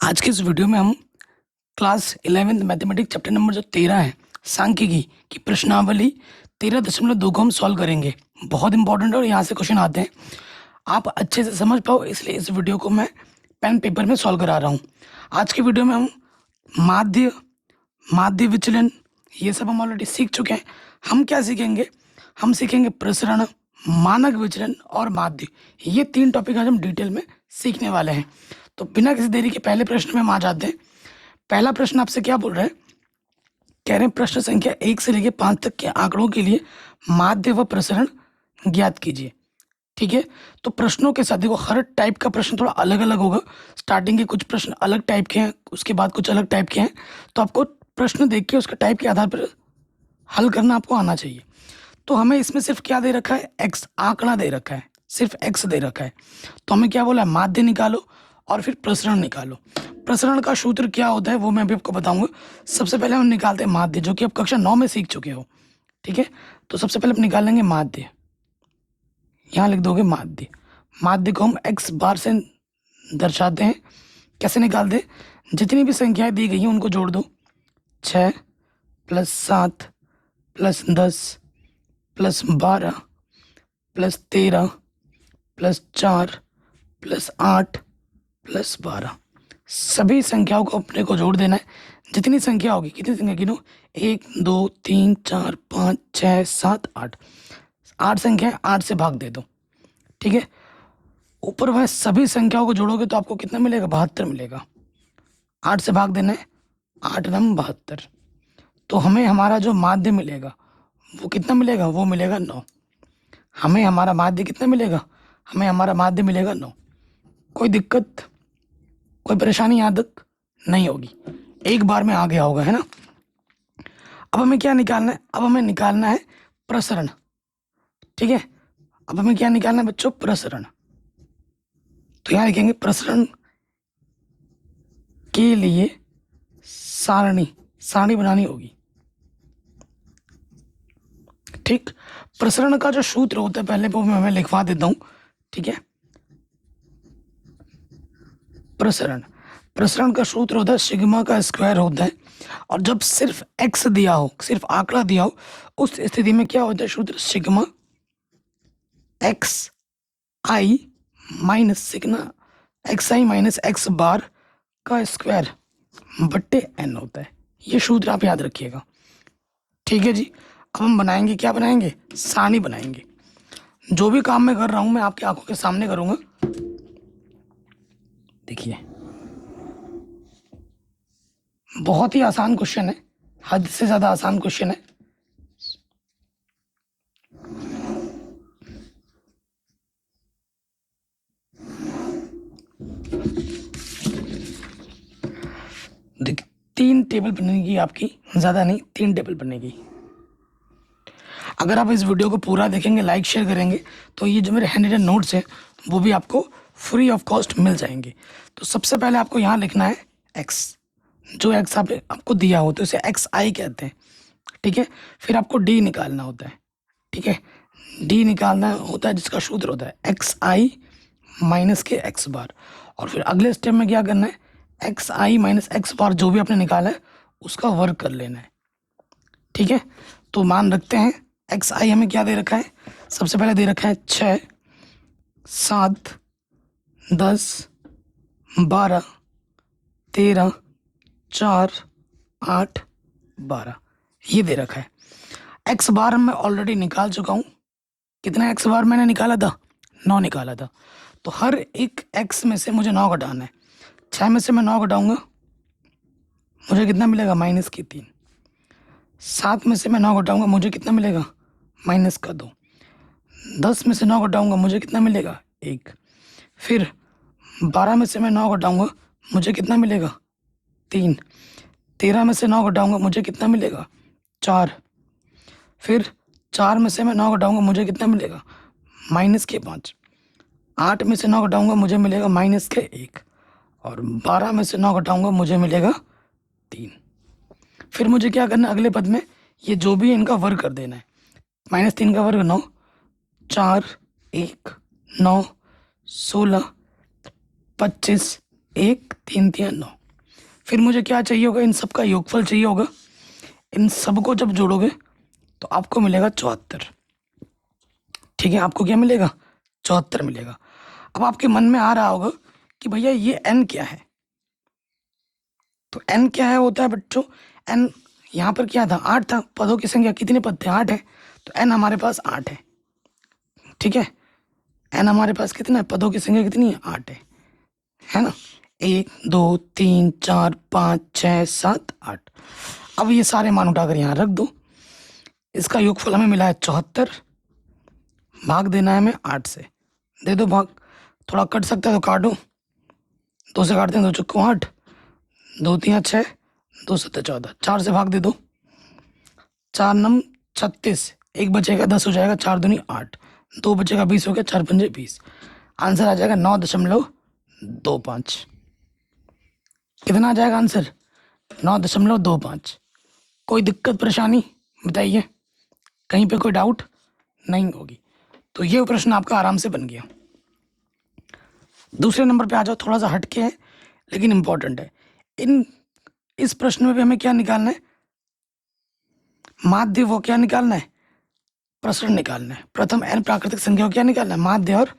आज के इस वीडियो में हम class 11th mathematics chapter number जो 13 है सांख्यिकी की प्रश्नावली 13.2 को हम सॉल्व करेंगे। बहुत इंपॉर्टेंट है और यहाँ से क्वेश्चन आते हैं, आप अच्छे से समझ पाओ, इसलिए इस वीडियो को मैं पेन पेपर में सॉल्व करा रहा हूँ। आज की वीडियो में हम माध्य माध्य विचलन ये सब हम ऑलरेडी सीख चुके हैं। हम क्या सीखेंगे? हम सीखेंगे प्रसरण, मानक विचलन और माध्य। ये 3 टॉपिक आज हम डिटेल में सीखने वाले हैं। तो बिना किसी देरी के पहले प्रश्न में हम आ जाते हैं। पहला प्रश्न आपसे क्या बोल रहा है? कह रहे हैं प्रश्न संख्या 1 से लेकर 5 तक के आंकड़ों के लिए माध्य व प्रसरण ज्ञात कीजिए। ठीक है, तो प्रश्नों के साथ देखो, हर टाइप का प्रश्न थोड़ा अलग अलग होगा। स्टार्टिंग के कुछ प्रश्न अलग टाइप के हैं, उसके बाद कुछ अलग टाइप के हैं। तो आपको प्रश्न देख के उसके टाइप के आधार पर हल करना आपको आना चाहिए। तो हमें इसमें सिर्फ क्या दे रखा है? एक्स आंकड़ा दे रखा है, सिर्फ एक्स दे रखा है। तो हमें क्या बोला है? माध्य निकालो और फिर प्रसरण निकालो। प्रसरण का सूत्र क्या होता है वो मैं अभी आपको बताऊंगा। सबसे पहले हम निकालते हैं माध्य, जो कि आप कक्षा 9 में सीख चुके हो। ठीक है, तो सबसे पहले हम निकालेंगे माध्य। यहाँ लिख दोगे माध्य। माध्य को हम एक्स बार से दर्शाते हैं। कैसे निकालते हैं? जितनी भी संख्याएं दी गई हैं उनको जोड़ दो। 6 + 7 + 10 + 12 + 13 + 4 + 8 + 12। सभी संख्याओं को अपने को जोड़ देना है। जितनी संख्या होगी, कितनी संख्या गिनो? 1 2 3 4 5 6 7 8। 8 संख्या 8 से भाग दे दो। ठीक है, ऊपर वह सभी संख्याओं को जोड़ोगे तो आपको कितना मिलेगा? 72 मिलेगा। 8 से भाग देना है, 8 9 72। तो हमें हमारा जो माध्य मिलेगा वो कितना मिलेगा? वो मिलेगा 9। हमें हमारा माध्य कितना मिलेगा? हमें हमारा माध्य मिलेगा 9। कोई दिक्कत, कोई परेशानी यहाँ तक नहीं होगी, एक बार में आ गया होगा, है ना। अब हमें क्या निकालना है? अब हमें निकालना है प्रसरण। ठीक है, अब हमें क्या निकालना है बच्चों? प्रसरण। तो यहाँ लिखेंगे प्रसरण के लिए सारणी बनानी होगी। ठीक, प्रसरण का जो सूत्र होता है पहले वो मैं लिखवा देता हूं। ठीक है, प्रसरण का सूत्र होता है सिग्मा का स्क्वायर होता है। और जब सिर्फ एक्स दिया हो, सिर्फ आंकड़ा दिया हो, उस स्थिति में क्या होता है सूत्र? सिग्मा एक्स आई माइनस सिग्मा एक्स आई माइनस एक्स बार का स्क्वायर बट्टे एन होता है। ये सूत्र आप याद रखिएगा। ठीक है जी, अब हम बनाएंगे, क्या बनाएंगे? सारणी बनाएंगे। जो भी काम मैं कर रहा हूं मैं आपकी आंखों के सामने करूंगा। देखिए, बहुत ही आसान क्वेश्चन है, हद से ज्यादा आसान क्वेश्चन है। देखिए, 3 टेबल बनेगी आपकी, ज्यादा नहीं, 3 टेबल बनेगी। अगर आप इस वीडियो को पूरा देखेंगे, लाइक शेयर करेंगे, तो ये जो मेरे हैंड रिटन नोट्स हैं वो भी आपको फ्री ऑफ कॉस्ट मिल जाएंगे। तो सबसे पहले आपको यहाँ लिखना है एक्स, जो एक्स आपको दिया हो तो इसे एक्स आई कहते हैं। ठीक है, फिर आपको डी निकालना होता है। ठीक है, डी निकालना होता है जिसका सूत्र होता है एक्स आई माइनस के एक्स बार। और फिर अगले स्टेप में क्या करना है? एक्स आई माइनस एक्स बार जो भी आपने निकाला है उसका वर्ग कर लेना है। ठीक है, तो मान रखते हैं एक्स आई हमें क्या दे रखा है? सबसे पहले दे रखा है 6 7 10 12 13 4 8 12 ये दे रखा है। एक्स बार मैं ऑलरेडी निकाल चुका हूँ। कितना एक्स बार मैंने निकाला था? 9 निकाला था। तो हर एक एक्स में से मुझे 9 घटाना है। 6 में से मैं 9 घटाऊंगा, मुझे कितना मिलेगा? -3। 7 में से मैं 9 घटाऊंगा, मुझे कितना मिलेगा? -2। 10 में से 9 घटाऊंगा, मुझे कितना मिलेगा? 1। फिर 12 में से मैं 9 घटाऊंगा, मुझे कितना मिलेगा? 3। 13 में से 9 घटाऊंगा, मुझे कितना मिलेगा? 4। फिर 4 में से मैं 9 घटाऊंगा, मुझे कितना मिलेगा? -5। 8 में से 9 घटाऊंगा, मुझे मिलेगा -1। और 12 में से 9 घटाऊंगा, मुझे मिलेगा 3। फिर मुझे क्या करना है? अगले पद में ये जो भी है इनका वर्ग कर देना है। -3 का वर्ग 9, 4 1 9 16 25 1 3 3 9। फिर मुझे क्या चाहिए होगा, इन सब का योगफल चाहिए होगा। इन सबको जब जोड़ोगे तो आपको मिलेगा 74। ठीक है, आपको क्या मिलेगा, 74 मिलेगा। अब आपके मन में आ रहा होगा कि भैया ये n क्या है। तो n क्या है होता है बच्चों, n यहाँ पर क्या था, 8 था। पदों की संख्या कितने पद थे, 8 है। तो n हमारे पास 8 है। ठीक है, n हमारे पास कितना है, पदों की संख्या कितनी है, 8 है ना। 1 2 3 4 5 6 7 8। अब ये सारे मान उठाकर यहाँ रख दो। इसका योगफल हमें मिला है 74, भाग देना है हमें 8 से। दे दो भाग, थोड़ा कट सकता है तो काटो। 2 से काटते हैं, 2 चुक्को 8, 2 3 6, 2 7 14, 4 से भाग दे दो। 4 9 36, 1 बचेगा 10 हो जाएगा, 4 दूनी 8, 2 बचेगा 20 हो गया, 4 पंजे 20। आंसर आ जाएगा 9.25। कितना आ जाएगा आंसर, 9.25। कोई दिक्कत परेशानी बताइए, कहीं पे कोई डाउट नहीं होगी। तो ये प्रश्न आपका आराम से बन गया। दूसरे नंबर पे आ जाओ, थोड़ा सा हटके है लेकिन इंपॉर्टेंट है। इस प्रश्न में भी हमें क्या निकालना है, माध्य वो क्या निकालना है, प्रसरण निकालना है। प्रथम n प्राकृतिक संख्या को क्या निकालना है, माध्य और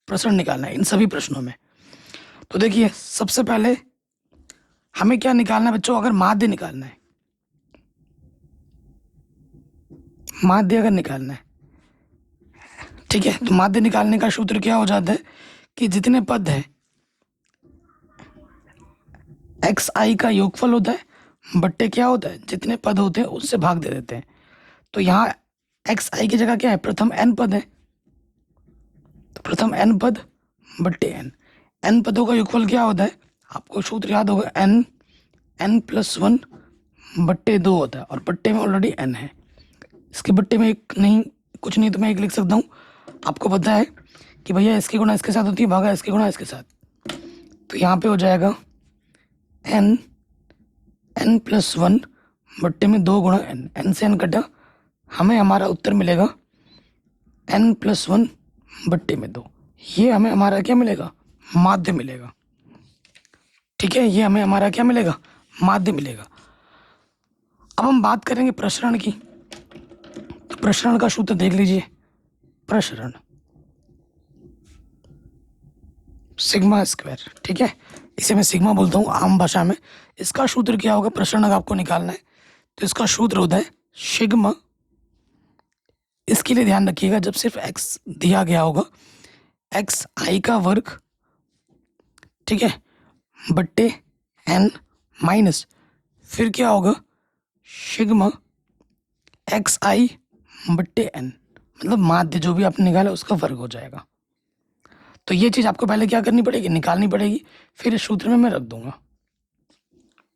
प्रसरण निकालना है इन सभी प्रश्नों में। तो देखिए सबसे पहले हमें क्या निकालना है बच्चों, अगर माध्य निकालना है, माध्य अगर निकालना है, ठीक है, तो माध्य निकालने का सूत्र क्या हो जाता है कि जितने पद है एक्स आई का योगफल होता है बट्टे क्या होता है, जितने पद होते हैं उससे भाग दे देते हैं। तो यहाँ एक्स आई की जगह क्या है, प्रथम n पद है, तो प्रथम n पद बट्टे n पदों का योगफल क्या होता है, आपको सूत्र याद होगा, n+1 बट्टे 2 होता है। और बट्टे में ऑलरेडी n है, इसके बट्टे में एक नहीं, कुछ नहीं तो मैं एक लिख सकता हूँ। आपको पता है कि भैया इसकी गुणा इसके साथ होती है, भागा इसकी गुणा इसके साथ। तो यहाँ पे हो जाएगा n+1 बट्टे में 2 गुणा n से n कटा, हमें हमारा उत्तर मिलेगा n+1 बट्टे में 2। ये हमें हमारा क्या मिलेगा, माध्य मिलेगा। ठीक है, ये हमें हमारा क्या मिलेगा, माध्य मिलेगा। अब हम बात करेंगे प्रसरण की। तो प्रसरण का सूत्र देख लीजिए, प्रसरण सिग्मा स्क्वायर। ठीक है, इसे मैं सिग्मा बोलता हूँ आम भाषा में। इसका सूत्र क्या होगा, प्रसरण अगर आपको निकालना है तो इसका सूत्र होता है सिग्मा। इसके लिए ध्यान रखिएगा, जब सिर्फ x दिया गया होगा, एक्स आई का वर्ग, ठीक है, बट्टे n माइनस, फिर क्या होगा, सिग्मा एक्स आई बट्टे n, मतलब माध्य जो भी आपने निकाला उसका वर्ग हो जाएगा। तो ये चीज़ आपको पहले क्या करनी पड़ेगी, निकालनी पड़ेगी, फिर इस सूत्र में मैं रख दूंगा।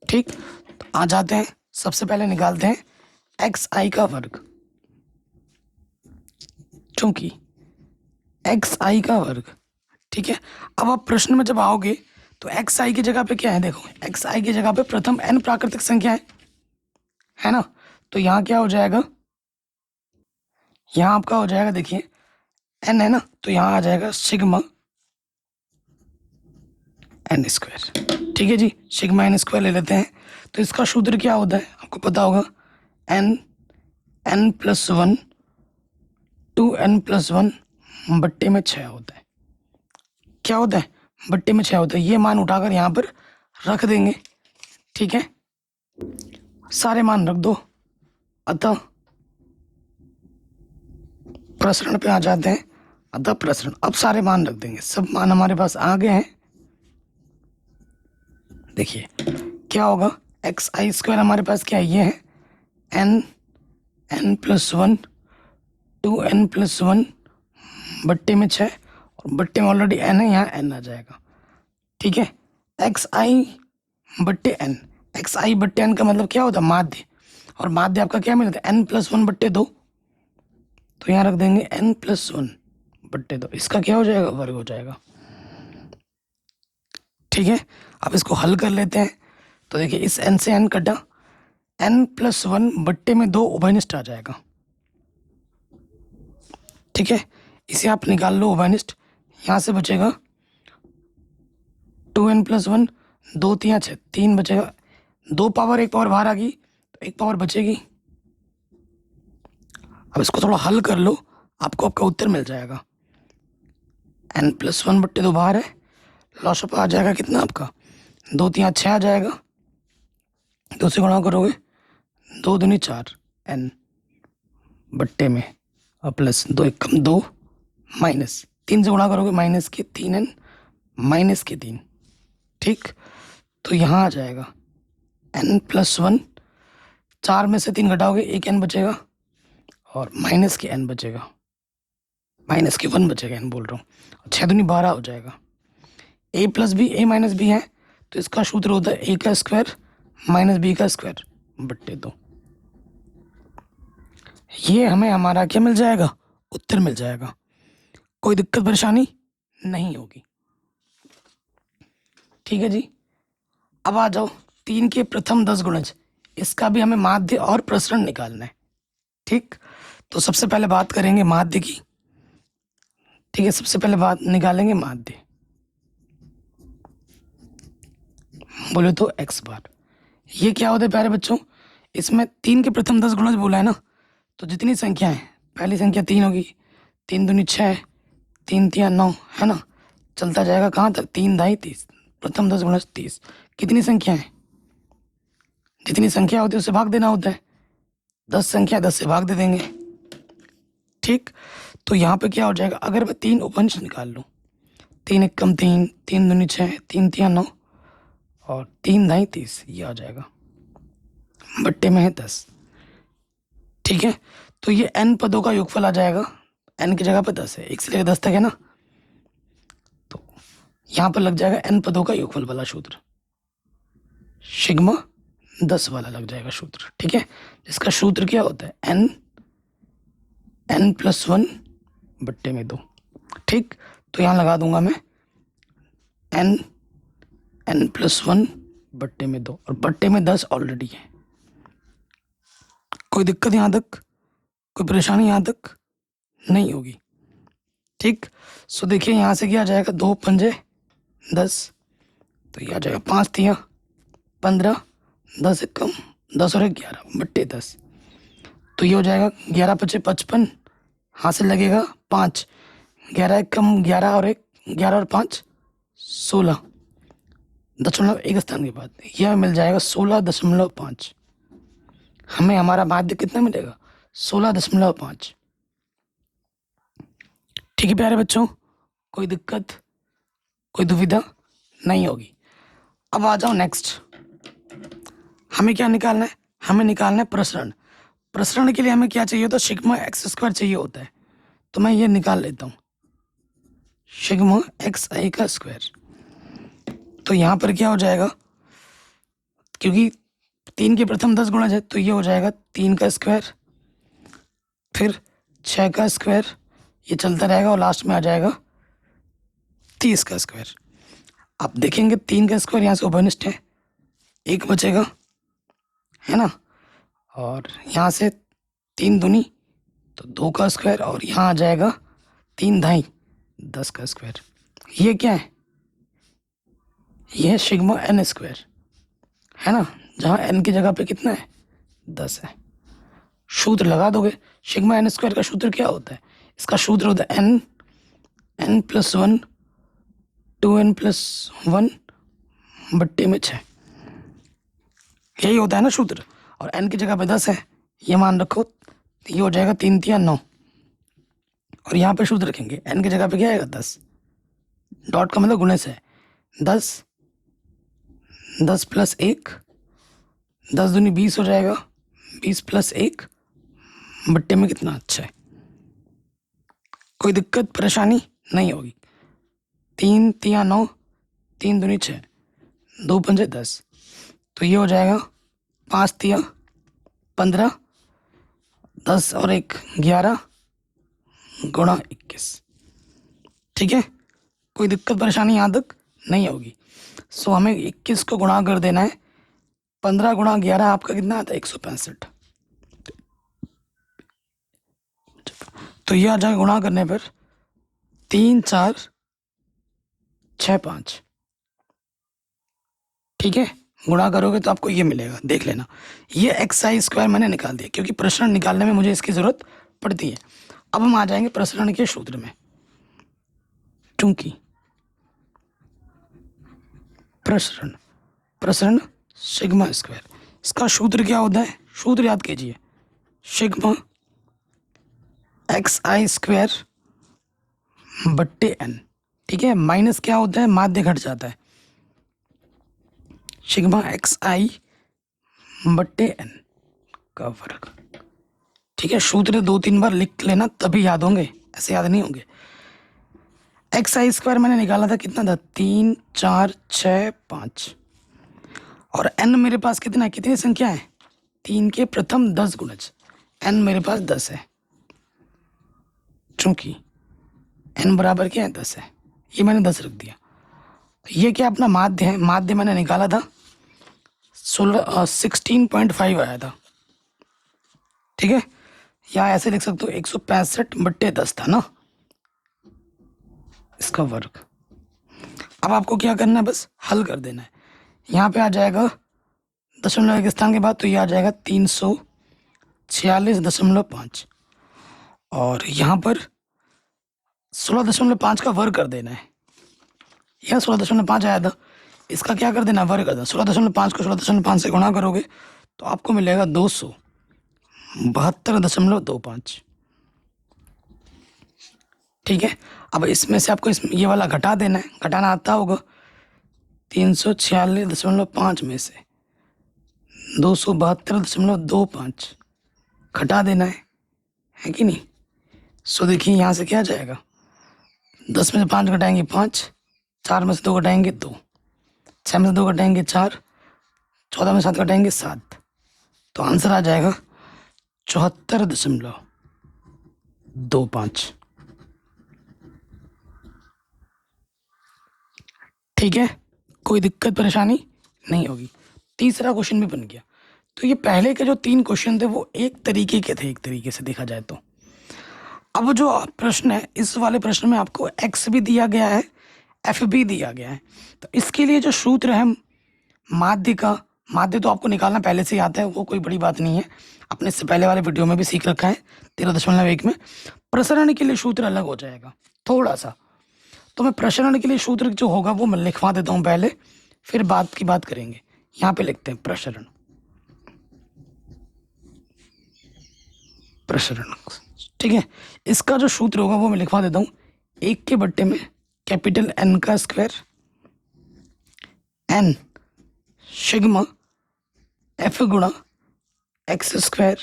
ठीक, तो आ जाते हैं, सबसे पहले निकालते हैं एक्स आई का वर्ग। क्योंकि एक्स आई का वर्ग, ठीक है। अब आप प्रश्न में जब आओगे तो एक्स आई की जगह पे क्या है, देखो एक्स आई की जगह पे प्रथम n प्राकृतिक संख्या है ना। तो यहाँ क्या हो जाएगा, यहाँ आपका हो जाएगा, देखिए n है ना, तो यहाँ आ जाएगा सिग्मा n स्क्वायर। ठीक है जी, सिग्मा n स्क्वायर ले लेते हैं। तो इसका सूत्र क्या होता है, आपको पता होगा, n+1 2n+1 बट्टे में 6 होता है। क्या होता है, बट्टे में 6 होता है। ये मान उठाकर यहाँ पर रख देंगे। ठीक है, सारे मान रख दो। अतः प्रसरण पे आ जाते हैं। अतः प्रसरण, अब सारे मान रख देंगे, सब मान हमारे पास आ गए हैं। देखिए क्या होगा, एक्स आई स्क्वायर हमारे पास क्या है, ये है n+1 2n+1 बट्टे में 6, और बट्टे में ऑलरेडी n है, यहाँ n आ जाएगा। ठीक है, एक्स आई बट्टे n, एक्स आई बट्टे n का मतलब क्या होता है, माध्य। और माध्य आपका क्या मिलता है, n+1 बट्टे 2। तो यहाँ रख देंगे n+1 बट्टे 2, इसका क्या हो जाएगा, वर्ग हो जाएगा। ठीक है, अब इसको हल कर लेते हैं। तो देखिए इस n से n कटा, n+1 बट्टे में 2 उभयनिष्ठ आ जाएगा। ठीक है, इसे आप निकाल लो उभयनिष्ठ, यहाँ से बचेगा 2n+1 दो तिया 6, 3 बचेगा, 2 पावर 1 पावर बाहर आ गई तो 1 पावर बचेगी। अब इसको थोड़ा हल कर लो, आपको आपका उत्तर मिल जाएगा। n+1/2 बाहर है, लॉसअप आ जाएगा कितना आपका, 2 तिया 6 आ जाएगा, 2 से गुणा करोगे 2 दूनी 4 n बट्टे में, और प्लस 2 एकम 2 माइनस 3 से गुणा करोगे माइनस के 3n माइनस के 3। ठीक, तो यहाँ आ जाएगा n+1, 4 में से 3 घटाओगे 1 n बचेगा और माइनस के n बचेगा, माइनस के 1 बचेगा, n बोल रहा हूँ। 6 दूनी 12 हो जाएगा। a माइनस बी है तो इसका सूत्र होता है a का स्क्वायर माइनस बी का स्क्वायर बट्टे 2। ये हमें हमारा क्या मिल जाएगा, उत्तर मिल जाएगा। कोई दिक्कत परेशानी नहीं होगी। ठीक है जी। अब आ जाओ 3 के प्रथम 10 गुणज, इसका भी हमें माध्य और प्रसरण निकालना है। ठीक, तो सबसे पहले बात करेंगे माध्य की। ठीक है, सबसे पहले बात निकालेंगे माध्य। बोले तो x बार, ये क्या होता है प्यारे बच्चों, इसमें 3 के प्रथम 10 गुणज बोला है ना, तो जितनी संख्या है, पहली संख्या 3 होगी, 3 दूनी 6, 3 तिया 9, है ना, चलता जाएगा कहाँ तक, 3 दाई 30, प्रथम 10 गुणज 30। कितनी संख्या है, जितनी संख्या होती है उससे भाग देना होता है, 10 संख्या 10 से भाग दे देंगे। ठीक, तो यहाँ पे क्या हो जाएगा, अगर मैं 3 उपअंश निकाल लूँ, 3 एकम 3, 3 दूनी 6, 3 तिया 9 और 3 दाई 30, ये आ जाएगा, बट्टे में है 10। ठीक है, तो ये n पदों का योगफल आ जाएगा, n की जगह पे 10 है, 1 से लेकर 10 तक है ना, तो यहाँ पर लग जाएगा n पदों का योगफल वाला सूत्र, सिग्मा 10 वाला लग जाएगा सूत्र। ठीक है, इसका सूत्र क्या होता है, n+1 बट्टे में 2। ठीक, तो यहाँ लगा दूंगा मैं n+1 बट्टे में 2 और बट्टे में 10 ऑलरेडी है। कोई दिक्कत यहाँ तक, कोई परेशानी यहाँ तक नहीं होगी। ठीक, सो देखिए यहाँ से क्या आ जाएगा, 2 पंजे 10, तो ये आ जाएगा 5 तिया 15, 10 एकम 10 और 11 बट्टे 10, तो ये हो जाएगा 11 पचे 55, हाथ से लगेगा 5, 11 एकम 11 और 1 11 और 5 16, 1 स्थान के बाद यह मिल जाएगा 16.5। हमें हमारा माध्य कितना मिलेगा, 16.5। ठीक है प्यारे बच्चों, कोई दिक्कत कोई दुविधा नहीं होगी। अब आ जाओ नेक्स्ट, हमें क्या निकालना है, हमें निकालना है प्रसरण। प्रसरण के लिए हमें क्या चाहिए होता है, सिग्मा x² चाहिए होता है, तो मैं ये निकाल लेता हूँ, सिग्मा xi का स्क्वायर। तो यहाँ पर क्या हो जाएगा, क्योंकि 3 के प्रथम 10 गुणज है तो ये हो जाएगा 3 का स्क्वायर, फिर 6 का स्क्वायर, ये चलता रहेगा और लास्ट में आ जाएगा 30 का स्क्वायर। आप देखेंगे 3 का स्क्वायर यहाँ से उपनिष्ठ है, 1 बचेगा, है ना, और यहाँ से 3 दूनी तो 2 का स्क्वायर और यहाँ आ जाएगा 3 दाई 10 का स्क्वायर। ये क्या है, ये है सिग्मा n², है ना, जहाँ n की जगह पे कितना है 10 है। सूत्र लगा दोगे, सिग्मा n² का सूत्र क्या होता है, इसका सूत्र होता है n+1 2n+1 बट्टे में 6, यही होता है ना सूत्र, और n की जगह पे 10 है, ये मान रखो, ये हो जाएगा 3 तिया 9, और यहाँ पे सूत्र रखेंगे n की जगह पे क्या आएगा 10, डॉट का मतलब गुणज है, 10 10 + 1, 10 दूनी 20 हो जाएगा, 20 + 1 बट्टे में कितना, अच्छा है, कोई दिक्कत परेशानी नहीं होगी। 3 तिया 9, 3 दूनी 6, 2 पंजे 10, तो ये हो जाएगा 5 तिया 15, 10 और 1 11 गुणा 21। ठीक है, कोई दिक्कत परेशानी यहाँ तक नहीं होगी। सो हमें 21 को गुणा कर देना है, 15 गुणा 11 आपका कितना आता है 165, तो ये आ जाएगा गुणा करने पर 3 4 6 5, ठीक है, गुणा करोगे तो आपको ये मिलेगा, देख लेना। ये एक्स आई स्क्वायर मैंने निकाल दिया क्योंकि प्रसरण निकालने में मुझे इसकी ज़रूरत पड़ती है। अब हम आ जाएंगे प्रसरण के सूत्र में। चूंकि प्रसरण प्रसरण सिग्मा स्क्वायर, इसका सूत्र क्या होता है, सूत्र याद कीजिए, सिग्मा एक्स आई स्क्वायर बट्टे एन। ठीक है, माइनस क्या होता है, माध्य घट जाता है, सिग्मा एक्स आई बट्टे एन का वर्ग। ठीक है, सूत्र 2-3 बार लिख लेना तभी याद होंगे, ऐसे याद नहीं होंगे। एक्स आई स्क्वायर मैंने निकाला था, कितना था, 3 4 6 5, और एन मेरे पास कितना है, कितनी संख्या है, 3 के प्रथम 10 गुणज, एन मेरे पास 10 है। चूंकि एन बराबर क्या है, 10 है, ये मैंने 10 रख दिया। ये क्या अपना माध्य है, माध्य मैंने निकाला था 16.5 आया था। ठीक है, या ऐसे लिख सकते हो 165/10 था ना, इसका वर्ग। अब आपको क्या करना है, बस हल कर देना है। यहाँ पे आ जाएगा दशमलव के स्थान के बाद, तो ये आ जाएगा 346.5, और यहाँ पर 16.5 का वर्ग कर देना है। यह 16.5 आया था, इसका क्या कर देना, वर्ग कर देना। 16.5 को 16.5 से गुणा करोगे तो आपको मिलेगा 272.25। ठीक है, अब इसमें से आपको ये वाला घटा देना है, घटाना आता होगा। 346.5 में से 272.25 घटा देना है कि नहीं। सो देखिए यहाँ से क्या जाएगा, 10 में से 5 घटाएंगे 5, 4 में से 2 घटाएंगे 2, 6 में से 2 घटाएंगे 4, 14 में 7 घटाएंगे 7, तो आंसर आ जाएगा 74.25। ठीक है, कोई दिक्कत परेशानी नहीं होगी। तीसरा क्वेश्चन भी बन गया। तो ये पहले के जो 3 क्वेश्चन थे वो एक तरीके के थे, एक तरीके से देखा जाए तो। अब जो प्रश्न है, इस वाले प्रश्न में आपको x भी दिया गया है, f भी दिया गया है। तो इसके लिए जो सूत्र है माध्य का, माध्य तो आपको निकालना पहले से ही आता है, वो कोई बड़ी बात नहीं है, अपने इससे पहले वाले वीडियो में भी सीख रखा है 13.1 में। प्रसरण के लिए सूत्र अलग हो जाएगा थोड़ा सा, तो मैं प्रसरण के लिए सूत्र जो होगा वो मैं लिखवा देता हूँ पहले, फिर बात की बात करेंगे। यहाँ पे लिखते हैं प्रसरण, प्रसरण। ठीक है, इसका जो सूत्र होगा वो मैं लिखवा देता हूँ, 1 के बट्टे में कैपिटल N का स्क्वायर, N सिग्मा F गुणा एक्स स्क्वायर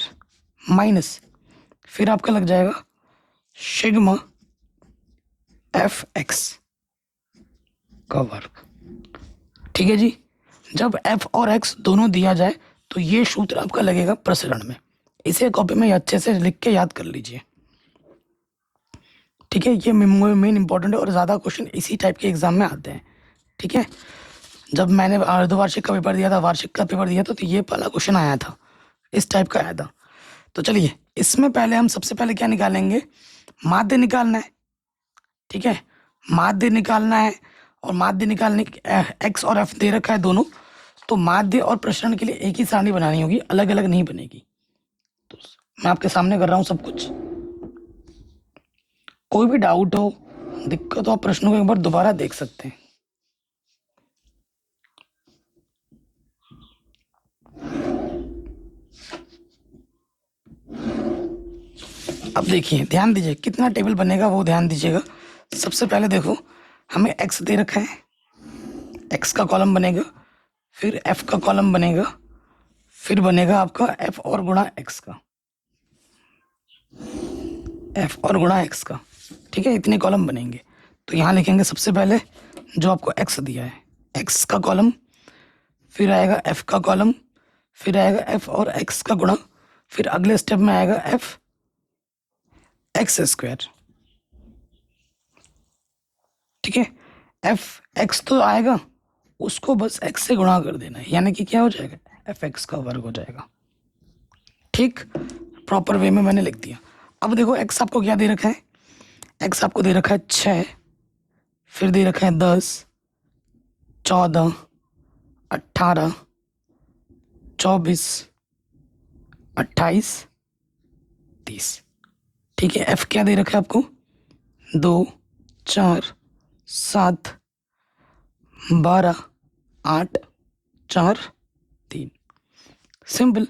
माइनस, फिर आपका लग जाएगा सिग्मा एफ एक्स का वर्ग। ठीक है जी, जब f और x दोनों दिया जाए तो ये सूत्र आपका लगेगा प्रसरण में। इसे कॉपी में अच्छे से लिख के याद कर लीजिए। ठीक है, ये मेन इंपॉर्टेंट है और ज़्यादा क्वेश्चन इसी टाइप के एग्जाम में आते हैं। ठीक है, जब मैंने अर्धवार्षिक का पेपर दिया था, वार्षिक का पेपर दिया था, तो ये पहला क्वेश्चन आया था, इस टाइप का आया था। तो चलिए, इसमें पहले हम सबसे पहले क्या निकालेंगे, माध्य निकालना है। ठीक है, माध्य निकालना है, और माध्य निकालने एक्स और एफ दे रखा है दोनों, तो माध्य और प्रसरण के लिए एक ही सारणी बनानी होगी, अलग अलग नहीं बनेगी। तो मैं आपके सामने कर रहा हूँ सब कुछ। कोई भी डाउट हो, दिक्कत हो, आप प्रश्नों को एक बार दोबारा देख सकते हैं। अब देखिए, ध्यान दीजिए, कितना टेबल बनेगा वो ध्यान दीजिएगा। सबसे पहले देखो, हमें x दे रखा है, x का कॉलम बनेगा, फिर f का कॉलम बनेगा, फिर बनेगा आपका f और गुणा x का, f और गुणा x का। ठीक है, इतने कॉलम बनेंगे। तो यहाँ लिखेंगे सबसे पहले जो आपको x दिया है, x का कॉलम, फिर आएगा f का कॉलम, फिर आएगा f और x का गुणा, फिर अगले स्टेप में आएगा f एक्स स्क्वायर। ठीक है, एफ एक्स तो आएगा, उसको बस एक्स से गुणा कर देना है, यानी कि क्या हो जाएगा, एफ एक्स का वर्ग हो जाएगा। ठीक, प्रॉपर वे में मैंने लिख दिया। अब देखो, एक्स आपको क्या दे रखा है, एक्स आपको दे रखा है 6, फिर दे रखा है 10, 14 18, 24, 28, 30। ठीक है, एफ क्या दे रखा है आपको? 2, 4, 7, 12, 8, 4, 3। सिंपल।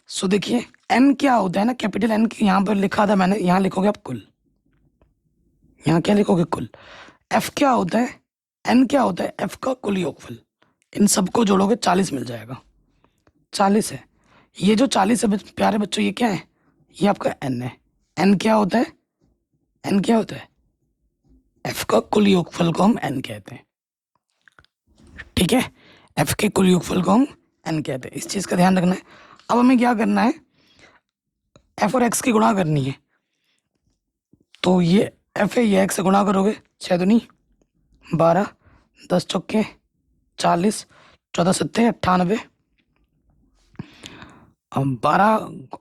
सो देखिए एन क्या होता है ना, कैपिटल एन यहाँ पर लिखा था मैंने, यहाँ लिखोगे आप कुल, यहाँ क्या लिखोगे? कुल। एफ क्या होता है? एन क्या होता है? एफ का कुल योगफल। इन सबको जोड़ोगे 40 मिल जाएगा। 40 है। ये जो 40 है प्यारे बच्चों, ये क्या है? ये आपका एन है। एन क्या होता है? एन क्या होता है? एफ का कुल योगफल को हम एन कहते हैं। ठीक है, एफ के कुल योगफल को हम एन कहते हैं। इस चीज का ध्यान रखना है। अब हमें क्या करना है? एफ और एक्स की गुणा करनी है। तो ये एफ है, ये एक्स से गुणा करोगे, 6 दूनी 12, 10 चौके 40, 14 सत्ते 98। अब 12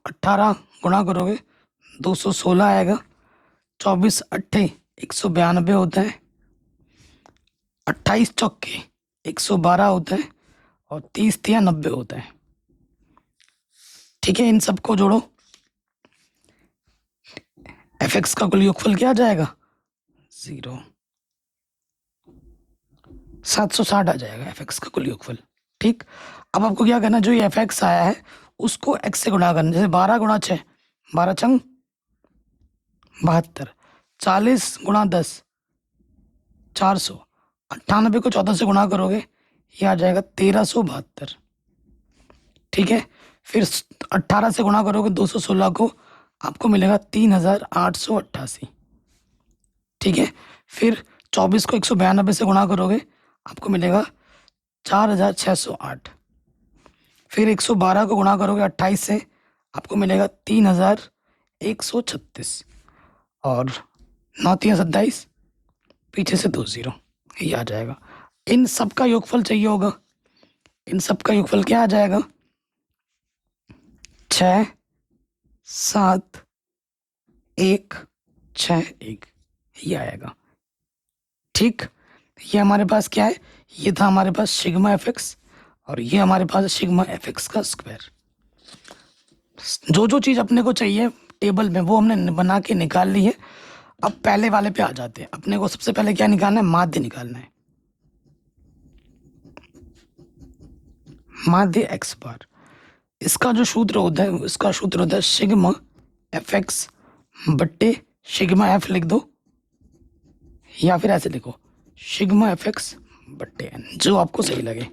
18 गुणा करोगे 216 आएगा। 24 अट्ठे 192 होता है। 28 चौके 112 होता है। और 30 तिया 90 होता है। ठीक है, इन सबको जोड़ो। एफ एक्स का कुल योगफल क्या आ जाएगा? 0, 760 आ जाएगा एफ एक्स का कुल योगफल। ठीक, अब आपको क्या करना, जो ये एफ एक्स आया है उसको एक्स से गुणा करना। जैसे 12 गुणा 6, 12 चंग 72, 40 गुणा 10, 400, 98 को 14 से गुणा करोगे, ये आ जाएगा 1372। ठीक है, फिर 18 से गुणा करोगे 216 को, आपको मिलेगा 3888। ठीक है, फिर 24 को 192 से गुणा करोगे, आपको मिलेगा 4608। फिर 112 को गुणा करोगे 28 से, आपको मिलेगा 3136। और 9 3 27, पीछे से 2 0, ये आ जाएगा। इन सब का योगफल चाहिए होगा। इन सब का योगफल क्या आ जाएगा? 6 7 1 6 1, ये आएगा। ठीक, ये हमारे पास क्या है? ये था हमारे पास सिग्मा एफ एक्स, और ये हमारे पास है सिग्मा एफ एक्स का स्क्वायर। जो जो चीज़ अपने को चाहिए टेबल में वो हमने बना के निकाल ली है। अब पहले वाले पे आ जाते हैं। अपने को सबसे पहले क्या निकालना है? माध्य निकालना है। माध्य एक्स बार, इसका जो सूत्र होता है, इसका सूत्र होता है सिग्मा एफ एक्स बट्टे सिग्मा एफ लिख दो, या फिर ऐसे लिखो सिग्मा एफ एक्स बट्टे एन, जो आपको सही लगे।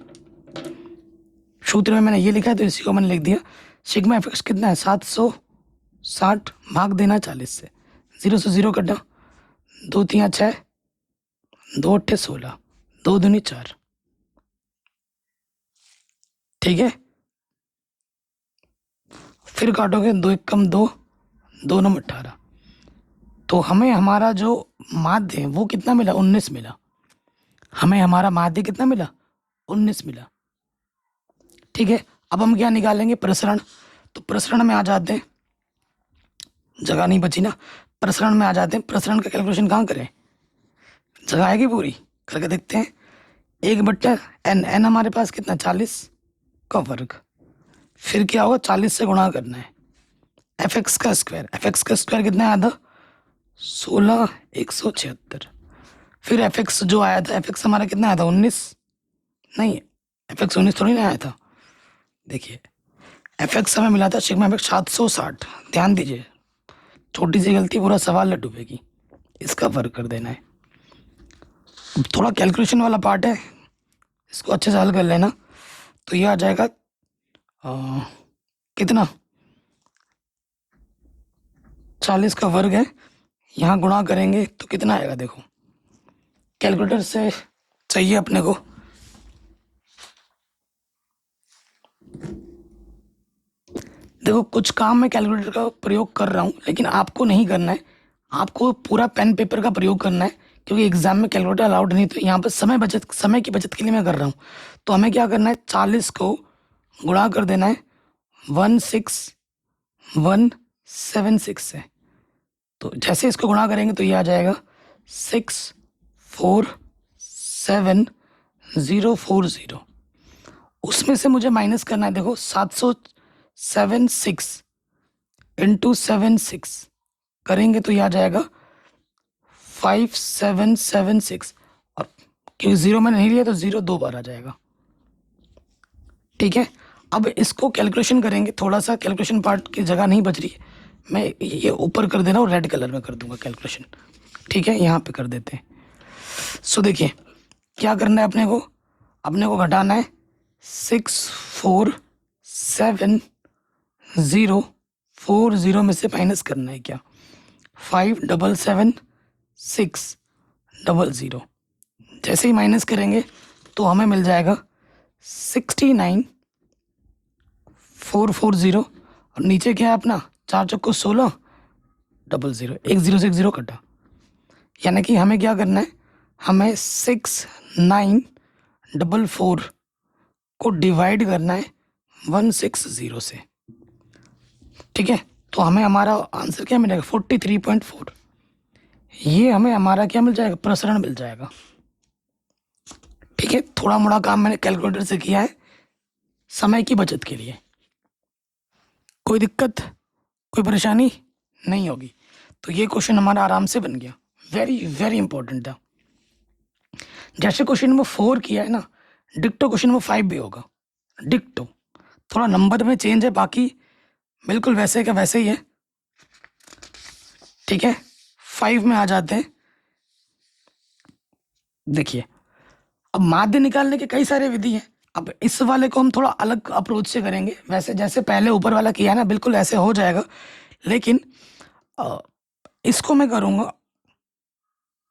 सूत्र में मैंने ये लिखा है तो इसी को मैंने लिख दिया। सिग्मा एफ एक्स कितना है? 760 भाग देना 40 से, 0 से 0 कटा, 2 3 6, 2 8 16, 2 दूनी 4। ठीक है, फिर काटोगे 2 1 कम 2, 2 9 18। तो हमें हमारा जो माध्य है वो कितना मिला? 19 मिला। हमें हमारा माध्य कितना मिला? 19 मिला। ठीक है, अब हम क्या निकालेंगे? प्रसरण। तो प्रसरण में आ जाते हैं, जगह नहीं बची ना, प्रसरण में आ जाते हैं। प्रसरण का कैलकुलेशन कहाँ करें? जगह आएगी पूरी, करके देखते हैं। 1/n, n हमारे पास कितना? 40 का वर्ग। फिर क्या होगा? 40 से गुणा करना है। एफ एक्स का स्क्वायर, एफ एक्स का स्क्वायर कितना आया था? 16,176। फिर एफ एक्स जो आया था, एफ एक्स हमारा कितना आया था? 19। नहीं, एफ एक्स 19 थोड़ी ना आया था। देखिए एफ एक्स हमें मिला था सिग्मा एफ एक्स 760। ध्यान दीजिए, छोटी सी गलती पूरा सवाल लट डूबेगी। इसका वर्ग कर देना है। थोड़ा कैलकुलेशन वाला पार्ट है, इसको अच्छे से हल कर लेना। तो ये आ जाएगा कितना? 40 का वर्ग है, यहाँ गुणा करेंगे तो कितना आएगा? देखो कैलकुलेटर से चाहिए अपने को। देखो कुछ काम मैं कैलकुलेटर का प्रयोग कर रहा हूँ, लेकिन आपको नहीं करना है। आपको पूरा पेन पेपर का प्रयोग करना है, क्योंकि एग्जाम में कैलकुलेटर अलाउड नहीं। तो यहाँ पर समय की बचत के लिए मैं कर रहा हूँ। तो हमें क्या करना है? 40 को गुणा कर देना है 16176 से। तो जैसे इसको गुणा करेंगे तो ये आ जाएगा 647040। उसमें से मुझे माइनस करना है। देखो 776 इंटू 76 करेंगे तो ये आ जाएगा 5776, और क्योंकि ज़ीरो मैंने नहीं लिया तो ज़ीरो 2 बार आ जाएगा। ठीक है, अब इसको कैलकुलेशन करेंगे। थोड़ा सा कैलकुलेशन पार्ट की जगह नहीं बच रही है, मैं ये ऊपर कर दे रहा हूँ, रेड कलर में कर दूंगा कैलकुलेशन। ठीक है, यहाँ पे कर देते हैं। सो देखिए क्या करना है अपने को घटाना है 647040 में से माइनस करना है क्या 577600। जैसे ही माइनस करेंगे तो हमें मिल जाएगा 69440, और नीचे क्या है अपना 4 चौको 16 00, एक जीरो से एक जीरो कटा, यानी कि हमें क्या करना है, हमें 6944 को डिवाइड करना है 160 से। ठीक है, तो हमें हमारा आंसर क्या मिलेगा 43.4। ये हमें हमारा क्या मिल जाएगा, प्रसरण मिल जाएगा। ठीक है, थोड़ा मोड़ा काम मैंने कैलकुलेटर से किया है समय की बचत के लिए। कोई दिक्कत, कोई परेशानी नहीं होगी। तो ये क्वेश्चन हमारा आराम से बन गया, वेरी वेरी इंपॉर्टेंट था। जैसे क्वेश्चन नंबर 4 किया है ना, डिक्टो क्वेश्चन नंबर 5 भी होगा, डिक्टो। थोड़ा नंबर में चेंज है, बाकी बिल्कुल वैसे का वैसे ही है। ठीक है, 5 में आ जाते हैं। देखिए अब माध्य निकालने के कई सारे विधि हैं। अब इस वाले को हम थोड़ा अलग अप्रोच से करेंगे। वैसे जैसे पहले ऊपर वाला किया है ना, बिल्कुल ऐसे हो जाएगा, लेकिन इसको मैं करूँगा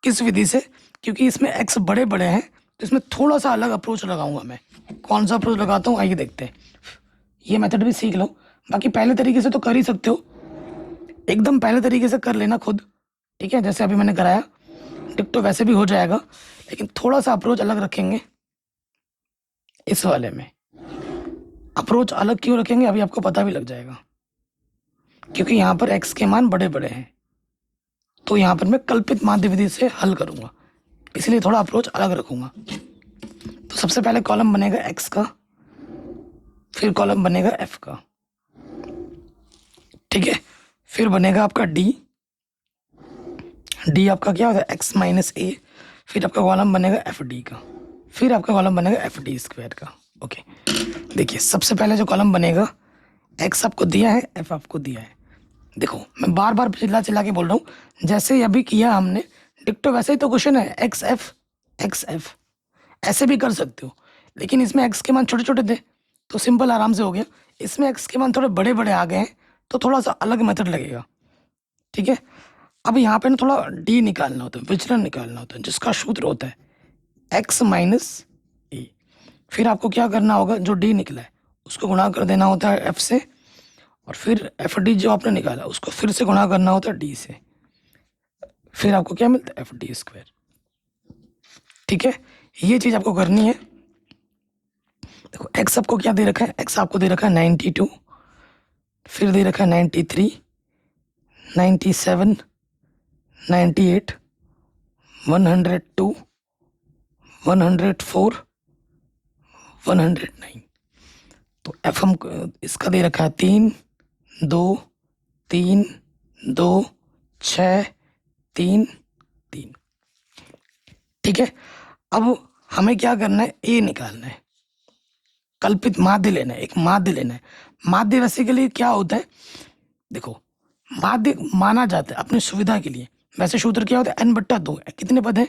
किस विधि से, क्योंकि इसमें एक्स बड़े बड़े हैं तो इसमें थोड़ा सा अलग अप्रोच लगाऊंगा मैं। कौन सा अप्रोच लगाता हूँ आइए देखते हैं। ये मेथड भी सीख लो, बाकी पहले तरीके से तो कर ही सकते हो, एकदम पहले तरीके से कर लेना खुद। ठीक है, जैसे अभी मैंने कराया डिक्टो वैसे भी हो जाएगा, लेकिन थोड़ा सा अप्रोच अलग रखेंगे। इस वाले में अप्रोच अलग क्यों रखेंगे अभी आपको पता भी लग जाएगा, क्योंकि यहाँ पर एक्स के मान बड़े बड़े हैं, तो यहाँ पर मैं कल्पित माध्य विधि से हल करूँगा, इसलिए थोड़ा अप्रोच अलग रखूँगा। तो सबसे पहले कॉलम बनेगा एक्स का, फिर कॉलम बनेगा एफ का। ठीक है, फिर बनेगा आपका डी, डी आपका क्या होता है एक्स माइनस ए, फिर आपका कॉलम बनेगा एफ डी का, फिर आपका कॉलम बनेगा एफ डी स्क्वायर का। ओके, देखिए सबसे पहले जो कॉलम बनेगा, एक्स आपको दिया है, एफ आपको दिया है। देखो मैं बार बार चिल्ला चिल्ला के बोल रहा हूँ, जैसे अभी किया हमने डिक्टो वैसे ही तो क्वेश्चन है, एक्स एफ ऐसे भी कर सकते हो, लेकिन इसमें एक्स के मान छोटे छोटे थे तो सिंपल आराम से हो गया। इसमें एक्स के मान थोड़े बड़े बड़े आ गए हैं तो थोड़ा सा अलग मेथड लगेगा। ठीक है, अब यहाँ पे ना थोड़ा डी निकालना होता है, विचलन निकालना होता है, जिसका सूत्र होता है एक्स माइनस ए। फिर आपको क्या करना होगा, जो डी निकला है उसको गुणा कर देना होता है एफ से, और फिर एफ डी जो आपने निकाला उसको फिर से गुणा करना होता है डी से, फिर आपको क्या मिलता है एफ डी स्क्वायर। ठीक है, ये चीज़ आपको करनी है। देखो एक्स आपको क्या दे रखा है, एक्स आपको दे रखा है 92, फिर दे रखा है 93, 97, 98, 102, 104, 109। तो एफ हम इसका दे रखा है 3 2 3 2 6 3 3। ठीक है, अब हमें क्या करना है, ए निकालना है, कल्पित माध्य लेना है, एक माध्य लेना है। माध्य वैसे के लिए क्या होता है, देखो माध्य माना जाता है अपनी सुविधा के लिए। वैसे सूत्र क्या होता है, n/2। कितने पद हैं,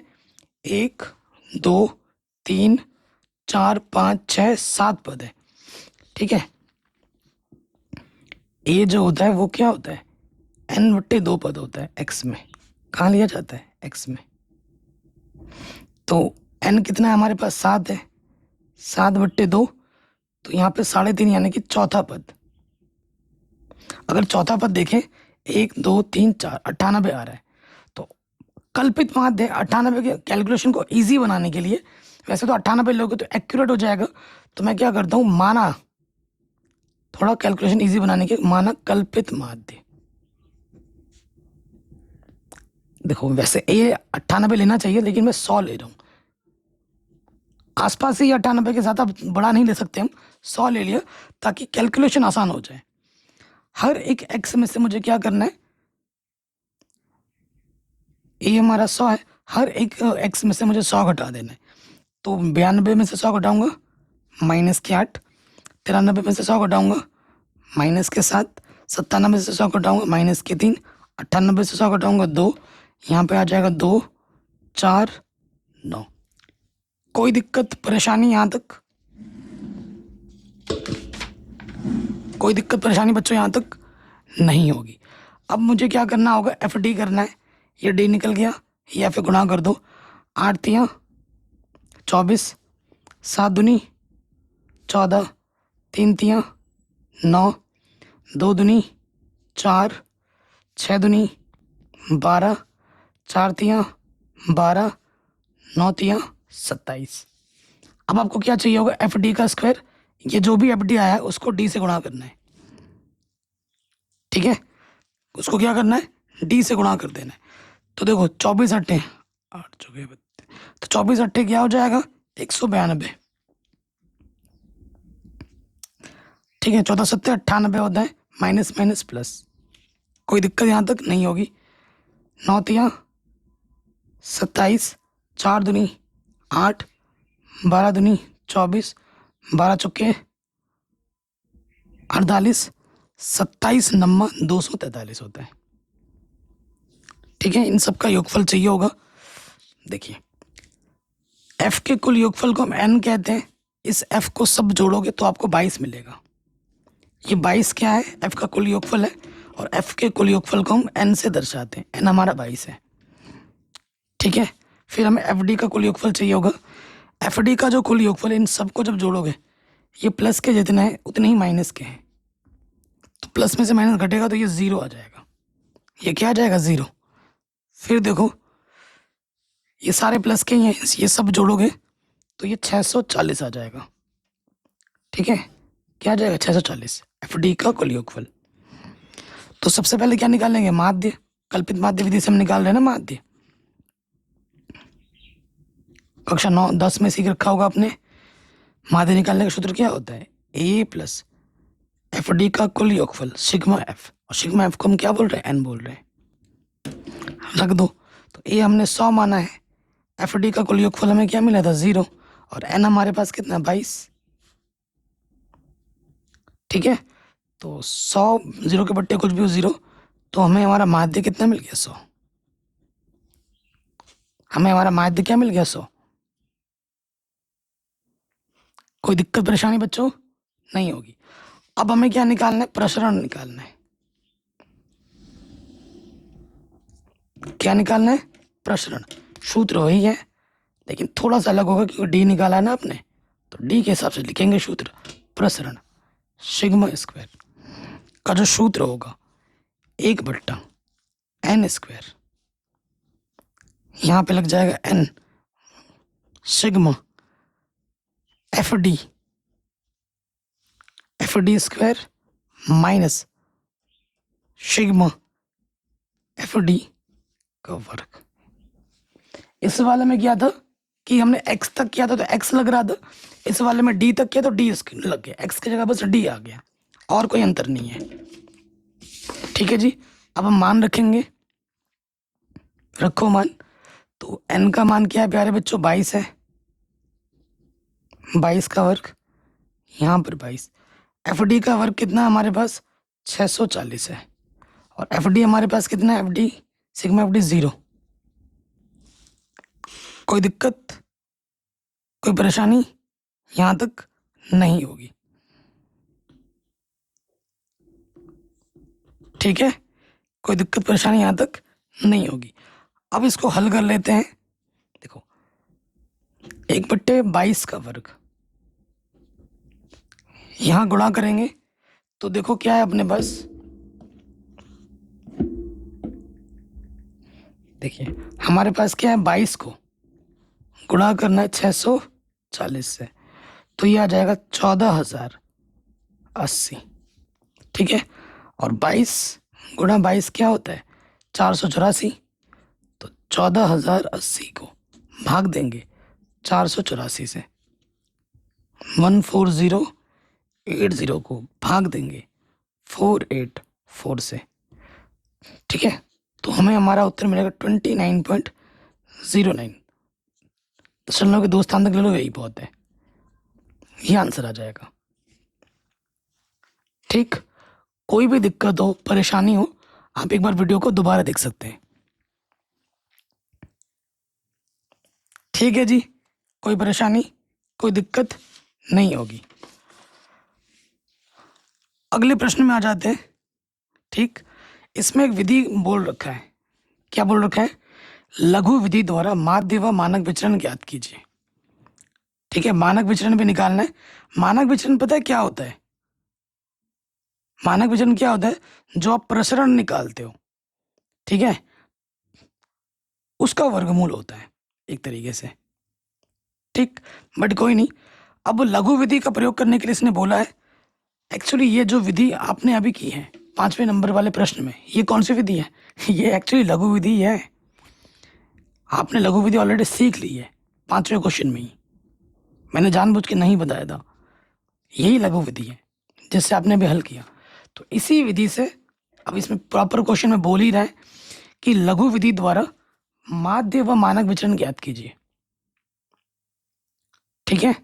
1 2 3 4 5 6 7 पद है। ठीक है, ए जो होता है वो क्या होता है, n/2 पद होता है एक्स में। कहाँ लिया जाता है, एक्स में। तो n कितना है हमारे पास, 7 है, 7/2, तो यहाँ पे 3.5 यानी कि चौथा पद। अगर चौथा पद देखें 1 2 3 4 98 आ रहा है, तो कल्पित माध्य 98 के कैलकुलेशन को इजी बनाने के लिए, वैसे तो 98 लोगे तो एक्यूरेट हो जाएगा, तो मैं क्या करता हूँ, माना थोड़ा कैलकुलेशन इजी बनाने के, माना कल्पित माध्य। देखो वैसे ये 98 लेना चाहिए, लेकिन मैं 100 ले रहा हूँ। आसपास ही 98 के साथ, अब बड़ा नहीं ले सकते हम, 100 ले लिया ताकि कैलकुलेशन आसान हो जाए। हर एक x में से मुझे क्या करना है, ये हमारा 100 है, हर एक x में से मुझे 100 घटा देना है। तो 92 में से 100 घटाऊंगा माइनस के 8, 93 में से 100 घटाऊंगा माइनस के 7, 97 से 100 घटाऊंगा माइनस के 3, 98 से 100 घटाऊंगा 2, यहाँ पे आ जाएगा 2 4 9। कोई दिक्कत परेशानी यहाँ तक? कोई दिक्कत परेशानी बच्चों यहाँ तक नहीं होगी। अब मुझे क्या करना होगा, एफ डी करना है। ये डी निकल गया, ये एफ गुणा कर दो, 8 तियाँ 24, 7 दूनी 14, 3 तियाँ 9, 2 दूनी 4, 6 दूनी 12, 4 तियाँ 12, 9 तियाँ 27। अब आपको क्या चाहिए होगा, एफ डी का स्क्वायर। ये जो भी एफ डी आया है उसको डी से गुणा करना है, ठीक है, उसको क्या करना है, डी से गुणा कर देना है। तो देखो 24 अट्ठे 8 चौके 32, तो 24 अट्ठे क्या हो जाएगा, 192, ठीक है। 14 सत्ते 98 होता है, माइनस माइनस प्लस, कोई दिक्कत यहाँ तक नहीं होगी। 9 तियाँ 27, 4 दूनी 8, 12 दूनी 24, 12 चौके 48, 27 नम्मा 243 होता है, ठीक है। इन सब का योगफल चाहिए होगा। देखिए f के कुल योगफल को हम n कहते हैं, इस f को सब जोड़ोगे तो आपको 22 मिलेगा। ये 22 क्या है, f का कुल योगफल है, और f के कुल योगफल को हम n से दर्शाते हैं, n हमारा 22 है, ठीक है। फिर हमें एफ डी का कुल योगफल चाहिए होगा। एफ डी का जो कुल योगफल है, इन सबको जब जोड़ोगे, ये प्लस के जितने हैं उतने ही माइनस के हैं, तो प्लस में से माइनस घटेगा तो ये 0 आ जाएगा, ये क्या आ जाएगा 0। फिर देखो ये सारे प्लस के ही हैं, ये सब जोड़ोगे तो ये 640 आ जाएगा, ठीक है। क्या आ जाएगा 640, एफ डी का कुल योगफल। तो सबसे पहले क्या निकालेंगे, माध्य, कल्पित माध्य विधि से हम निकाल रहे हैं ना माध्य। कक्षा 9 10 में सीख रखा होगा आपने, माध्य निकालने का सूत्र क्या होता है, ए प्लस एफ डी का कुल योगफल सिग्मा एफ, और सिग्मा एफ को हम क्या बोल रहे हैं, एन बोल रहे हैं, रख दो। तो ए हमने 100 माना है, एफ डी का कुल योगफल हमें क्या मिला था 0, और एन हमारे पास कितना 22, ठीक है। तो 100 0 के बट्टे कुछ भी हो 0, तो हमें हमारा माध्य कितना मिल गया 100, हमें हमारा माध्य क्या मिल गया 100। कोई दिक्कत परेशानी बच्चों नहीं होगी। अब हमें क्या निकालना है, प्रसरण निकालना है। क्या निकालना है, प्रसरण। सूत्र वही है लेकिन थोड़ा सा अलग होगा क्योंकि डी निकाला है ना आपने, तो डी के हिसाब से लिखेंगे सूत्र। प्रसरण सिग्मा स्क्वायर का जो सूत्र होगा 1/n², यहाँ पे लग जाएगा n sigma F D square minus sigma F D का वर्ग। इस वाले में क्या था कि हमने x तक किया था तो x लग रहा था, इस वाले में d तक किया तो d लग गया, x की जगह बस d आ गया, और कोई अंतर नहीं है, ठीक है जी। अब हम मान रखेंगे, रखो मान। तो n का मान क्या है प्यारे बच्चों, 22 है, 22 का वर्ग, यहाँ पर 22। एफ डी का वर्ग कितना हमारे पास 640 है, और एफ डी हमारे पास कितना है, F D sigma F D 0। कोई दिक्कत कोई परेशानी यहाँ तक नहीं होगी, ठीक है। कोई दिक्कत परेशानी यहाँ तक नहीं होगी। अब इसको हल कर लेते हैं। देखो 1/22 का वर्ग यहाँ गुणा करेंगे तो देखो क्या है अपने पास, देखिए हमारे पास क्या है, 22 को गुणा करना है 640 से, तो ये आ जाएगा 14,080, ठीक है। और 22 गुणा 22 क्या होता है, 484, तो 14,080 को भाग देंगे 484 से, 14080 को भाग देंगे 484 से, ठीक है, तो हमें हमारा उत्तर मिलेगा 29.09। दशमलव के 2 स्थान तक ले लो, यही बहुत है, ये आंसर आ जाएगा। ठीक, कोई भी दिक्कत हो, परेशानी हो, आप एक बार वीडियो को दोबारा देख सकते हैं। ठीक है जी, कोई परेशानी, कोई दिक्कत नहीं होगी। अगले प्रश्न में आ जाते हैं। ठीक, इसमें एक विधि बोल रखा है, क्या बोल रखा है? लघु विधि द्वारा माध्य व मानक विचरण ज्ञात कीजिए। ठीक है, मानक विचरण भी निकालना है। मानक विचरण पता है क्या होता है? मानक विचरण क्या होता है? जो आप प्रसरण निकालते हो, ठीक है, उसका वर्गमूल होता है एक तरीके से। ठीक, बट कोई नहीं, अब लघु विधि का प्रयोग करने के लिए इसने बोला है। एक्चुअली ये जो विधि आपने अभी की है 5वें नंबर वाले प्रश्न में, ये कौन सी विधि है? ये एक्चुअली लघु विधि है। आपने लघु विधि ऑलरेडी सीख ली है 5वें क्वेश्चन में ही, मैंने जानबूझ के नहीं बताया था। यही लघु विधि है जिससे आपने अभी हल किया। तो इसी विधि से अब इसमें प्रॉपर क्वेश्चन में बोल ही रहा है कि लघु विधि द्वारा माध्य व मानक विचरण ज्ञात कीजिए। ठीक है,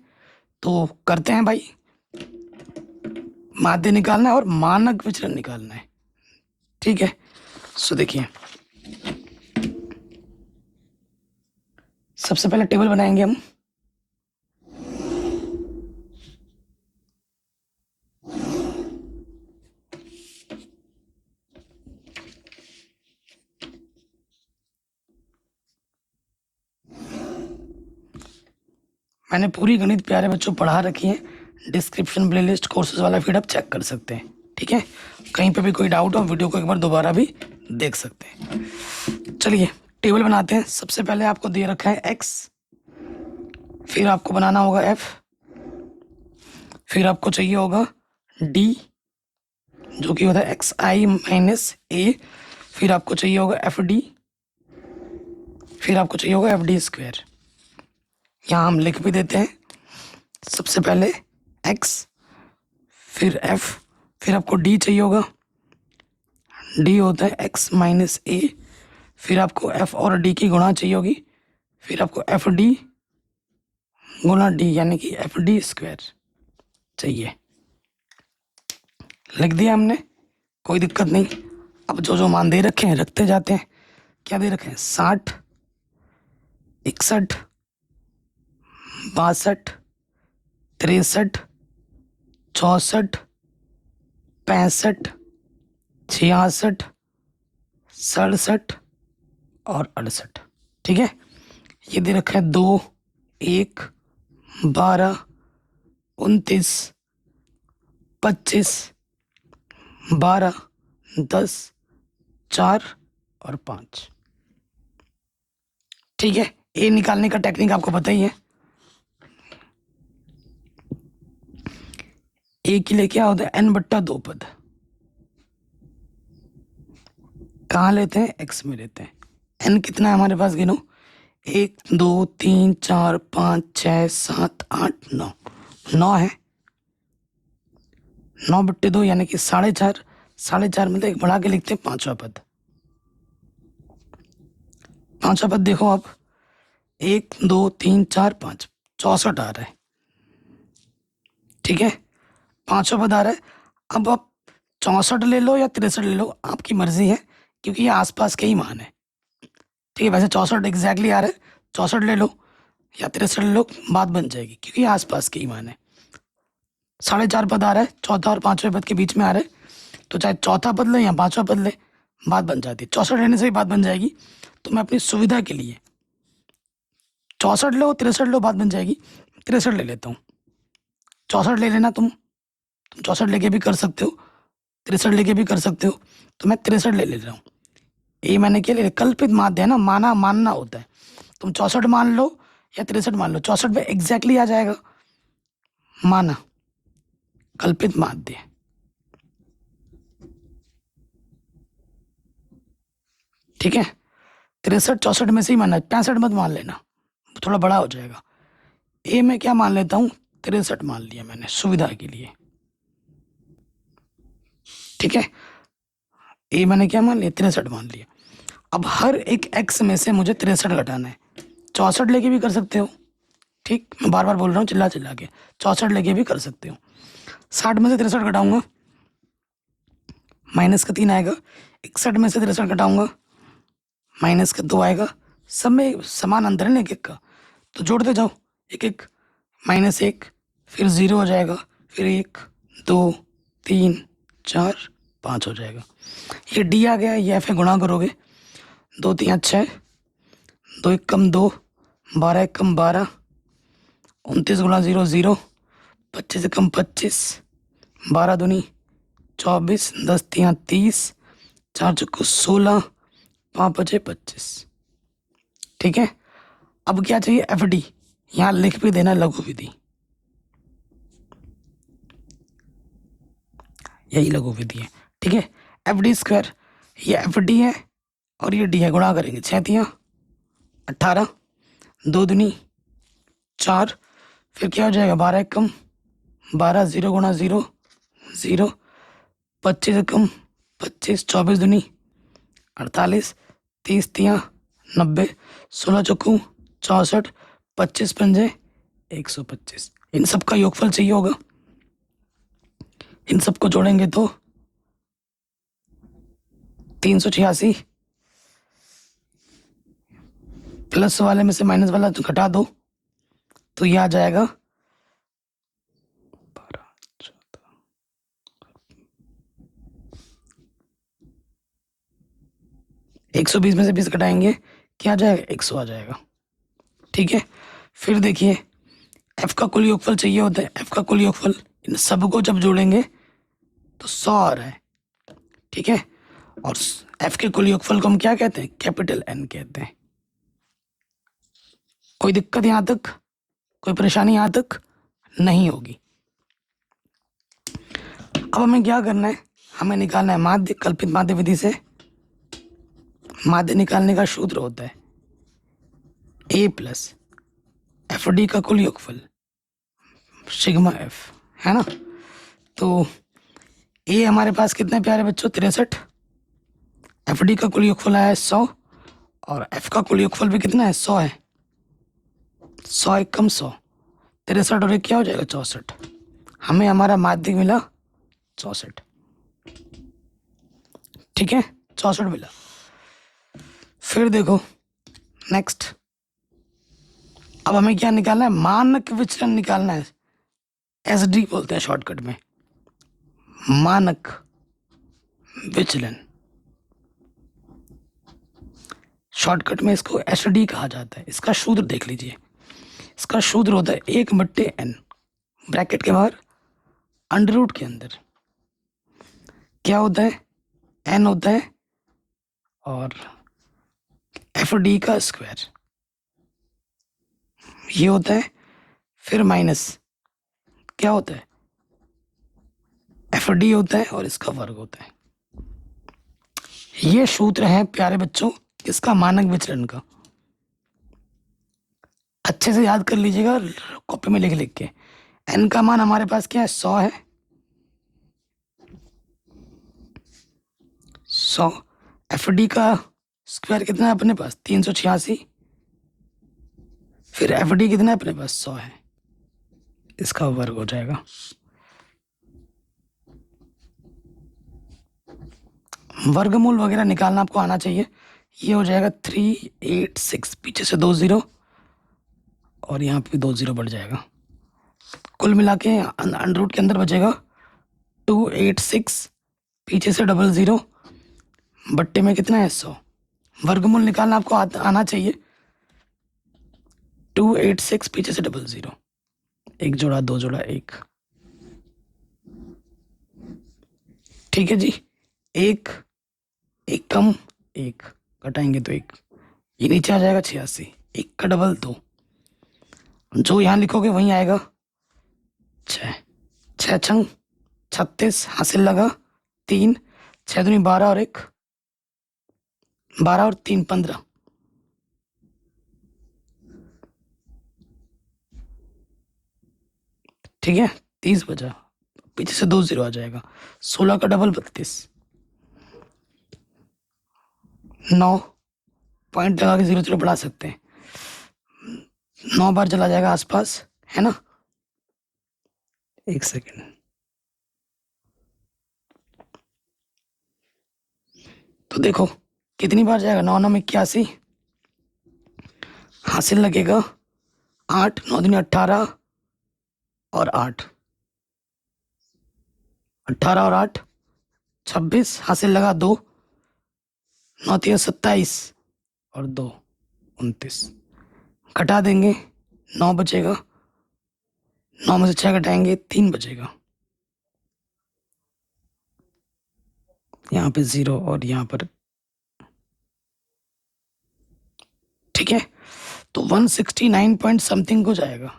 तो करते हैं भाई, माध्य निकालना है और मानक विचरण निकालना है। ठीक है, सो देखिए, सबसे पहले टेबल बनाएंगे हम। मैंने पूरी गणित प्यारे बच्चों पढ़ा रखी है, डिस्क्रिप्शन प्लेलिस्ट कोर्सेज वाला फीड आप चेक कर सकते हैं। ठीक है, कहीं पे भी कोई डाउट हो वीडियो को एक बार दोबारा भी देख सकते हैं। चलिए टेबल बनाते हैं। सबसे पहले आपको दे रखा है x, फिर आपको बनाना होगा f, फिर आपको चाहिए होगा d जो कि होता है xi माइनस a, फिर आपको चाहिए होगा fd, फिर आपको चाहिए होगा fd स्क्वायर। यहाँ हम लिख भी देते हैं, सबसे पहले x, फिर f, फिर आपको d चाहिए होगा, d होता है x माइनस a, फिर आपको f और d की गुणा चाहिए होगी, फिर आपको fd गुणा d यानी कि fd स्क्वायर चाहिए। लिख दिया हमने, कोई दिक्कत नहीं। अब जो जो मान दे रखे हैं रखते जाते हैं। क्या दे रखे हैं? 60, 61, 62, 63, 64, 65, 66, 67 और 68। ठीक है, ये दे रखा है 2, 1, 12, 29, 25, 12, 10, 4 और 5। ठीक है, ए निकालने का टेक्निक आपको पता ही है। ए के लिए क्या होता है? n/2 पद। कहाँ लेते हैं? x में लेते हैं। n कितना है हमारे पास? गिनो, 1, 2, 3, 4, 5, 6, 7, 8, 9। 9 है, 9/2 यानी कि 4.5। 4.5 मतलब एक बढ़ा के लिखते हैं 5वां पद। 5वां पद देखो आप, 1, 2, 3, 4, 5, 64 आ रहा है। ठीक है, 5वां पद आ रहा है। अब आप 64 ले लो या 63 ले लो, आपकी मर्जी है, क्योंकि ये आसपास के ही मान है। ठीक है, वैसे 64 एग्जैक्टली आ रहा है, 64 ले लो या 63 ले लो, बात बन जाएगी, क्योंकि ये आसपास के ही मान है। 4.5 पद आ रहा है, चौथा और 5वें पद के बीच में आ रहा है, तो चाहे चौथा पद ले या 5वां पद ले, बात बन जाती है। 64 लेने से भी बात बन जाएगी, तो मैं अपनी सुविधा के लिए 64 लो, 63 लो, बात बन जाएगी। 63 ले लेता हूँ, 64 ले लेना तुम 64 लेके भी कर सकते हो, 63 लेके भी कर सकते हो, तो मैं 63 ले रहा हूँ। ये मैंने क्या ले लिया? कल्पित माध्य है ना, मानना होता है। तुम 64 मान लो या 63 मान लो, 64 पे एग्जैक्टली आ जाएगा, माना, कल्पित माध्य। ठीक है, 63 64 में से ही मानना, 65 मत मान लेना, थोड़ा बड़ा हो जाएगा। ए में क्या मान लेता हूँ? 63 मान लिया मैंने सुविधा के लिए। ठीक है, ए मैंने क्या मान लिया, 63 मान लिया। अब हर एक एक्स में से मुझे 63 घटाना है। 64 लेके भी कर सकते हो, ठीक, मैं बार बार बोल रहा हूँ चिल्ला चिल्ला के, 64 लेके भी कर सकते हो। 60 में से 63 घटाऊंगा, माइनस का 3 आएगा। 61 में से 63 घटाऊंगा, माइनस का 2 आएगा। सब में समान अंतर है ना एक एक का, तो जोड़ते जाओ एक एक, -1, फिर 0 हो जाएगा, फिर 1, 2, 3, 4, 5 हो जाएगा। ये डी आ गया, ये एफ है, गुणा करोगे 2 3 6, 2 1 कम 2, 12 1 कम 12, 29 गुणा 0 0, 25 कम 25, 12 दूनी 24, 10 3 30, 4 चौको 16, 5 बचे 25। ठीक है, अब क्या चाहिए, एफ डी, यहाँ लिख भी देना लघु विधि, यही लघु विधि है। ठीक है, एफ डी स्क्वायर, ये एफ डी है और ये डी है, गुणा करेंगे 6 3 18, 2 दूनी 4, फिर क्या हो जाएगा 12 1 कम 12, 0 गुणा 0 0, 25 कम 25, 24 दूनी 48, 30 3 90, 16 चौकू 64, 25 पंजे 125। इन सब का योगफल चाहिए होगा, इन सबको जोड़ेंगे तो 386, प्लस वाले में से माइनस वाला घटा दो तो ये आ जाएगा 120 में से 20 घटाएंगे क्या आ जाएगा, 100 आ जाएगा। ठीक है, फिर देखिए एफ का कुल योगफल चाहिए होता है, एफ का कुल योगफल, इन सबको जब जोड़ेंगे तो 100 आ रहा है। ठीक है, और एफ के कुल योगफल को हम क्या कहते हैं, कैपिटल एन कहते हैं। कोई दिक्कत यहां तक, कोई परेशानी यहां तक नहीं होगी। अब हमें क्या करना है, हमें निकालना है माध्य, कल्पित माध्य विधि से माध्य निकालने का सूत्र होता है ए प्लस एफ डी का कुल योगफल सिग्मा एफ, है ना। तो ए हमारे पास कितने प्यारे बच्चों, 63, एफ डी का कुल योगफल आया है 100, और एफ का कुल योगफल भी कितना है, 100 है। 100 1 कम 100, 63 और 1 क्या हो जाएगा, 64। हमें हमारा माध्यिक मिला 64। ठीक है, 64 मिला। फिर देखो नेक्स्ट, अब हमें क्या निकालना है, मानक विचलन निकालना है, एस डी बोलते हैं शॉर्टकट में, मानक विचलन, शॉर्टकट में इसको एस डी कहा जाता है। इसका सूत्र देख लीजिए, इसका सूत्र होता है 1/n, ब्रैकेट के बाहर अंडर रूट के अंदर क्या होता है, n होता है और एफ डी का स्क्वायर ये होता है, फिर माइनस क्या होता है, एफ डी होता है और इसका वर्ग होता है। ये सूत्र है प्यारे बच्चों इसका, मानक विचलन का। अच्छे से याद कर लीजिएगा कॉपी में लिख लिख के। एन का मान हमारे पास क्या है, 100 है, 100। एफ डी का स्क्वायर कितना है अपने पास, 386, फिर एफ डी कितना है अपने पास, 100 है, इसका वर्ग हो जाएगा। वर्गमूल वगैरह निकालना आपको आना चाहिए। ये हो जाएगा 386, पीछे से 2 0 और यहाँ पे 2 0 बढ़ जाएगा, कुल मिला के अंडर रूट के अंदर बचेगा 286, पीछे से 00, बट्टे में कितना है, 100। वर्गमूल निकालना आपको आना चाहिए। 286 पीछे से 00, 1 जोड़ा 2 जोड़ा 1। ठीक है जी, 1 1 कम 1 घटाएंगे तो 1, ये नीचे आ जाएगा 86, 1 का डबल 2, जो यहाँ लिखोगे वहीं आएगा 6, 6 छंग 36, हासिल लगा 3, 6 दूनी 12 और 1 12 और 3 15, ठीक है, 30 बचा, पीछे से 2 0 आ जाएगा। 16 का डबल 32, 9 पॉइंट लगा के 0 0 बढ़ा सकते हैं, 9 बार चला जाएगा आसपास, है ना। एक सेकेंड, तो देखो कितनी बार जाएगा, 9 9 81, हासिल लगेगा 8, 9 दूनी 18 और 8, 18 और 8 26, हासिल लगा 2, 9 3 27 और 2 29, घटा देंगे 9 बचेगा, 9 में से 6 घटाएंगे 3 बचेगा, यहाँ पे 0 और यहाँ पर, ठीक है। तो 169 पॉइंट समथिंग हो जाएगा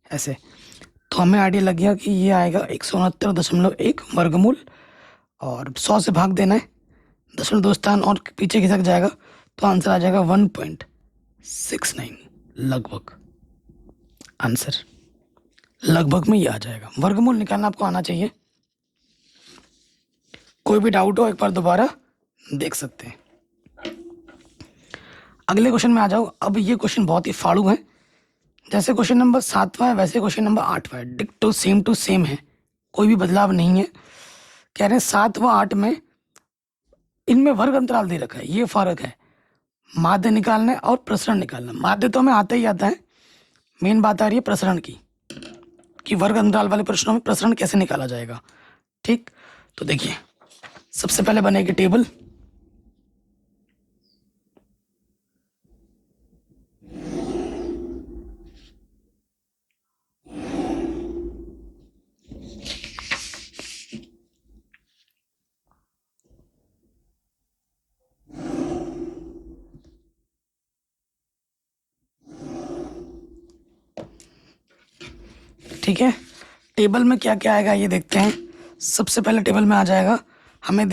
ऐसे। तो हमें आइडिया लग गया कि ये आएगा 169.1 वर्गमूल, और 100 से भाग देना है, दशमलव 2 स्थान और पीछे खिसक जाएगा, तो आंसर आ जाएगा 1.69 लगभग। आंसर लगभग में ये आ जाएगा। वर्गमूल निकालना आपको आना चाहिए। कोई भी डाउट हो एक बार दोबारा देख सकते हैं। अगले क्वेश्चन में आ जाओ। अब ये क्वेश्चन बहुत ही फाड़ू है, जैसे क्वेश्चन नंबर 7वां है वैसे क्वेश्चन नंबर 8वां है, डिक्टो सेम टू सेम है, कोई भी बदलाव नहीं है। कह रहे हैं 7 व 8 में इनमें वर्ग अंतराल दे रखा है, ये फर्क है। माध्य निकालना है और प्रसरण निकालना। माध्य तो हमें आता ही आता है, मेन बात आ रही है प्रसरण की, कि वर्ग अंतराल वाले प्रश्नों में प्रसरण कैसे निकाला जाएगा। ठीक, तो देखिए सबसे पहले बनेगी टेबल। ठीक है, टेबल में क्या क्या आएगा ये देखते हैं। सबसे पहले टेबल में आ जाएगा, हमें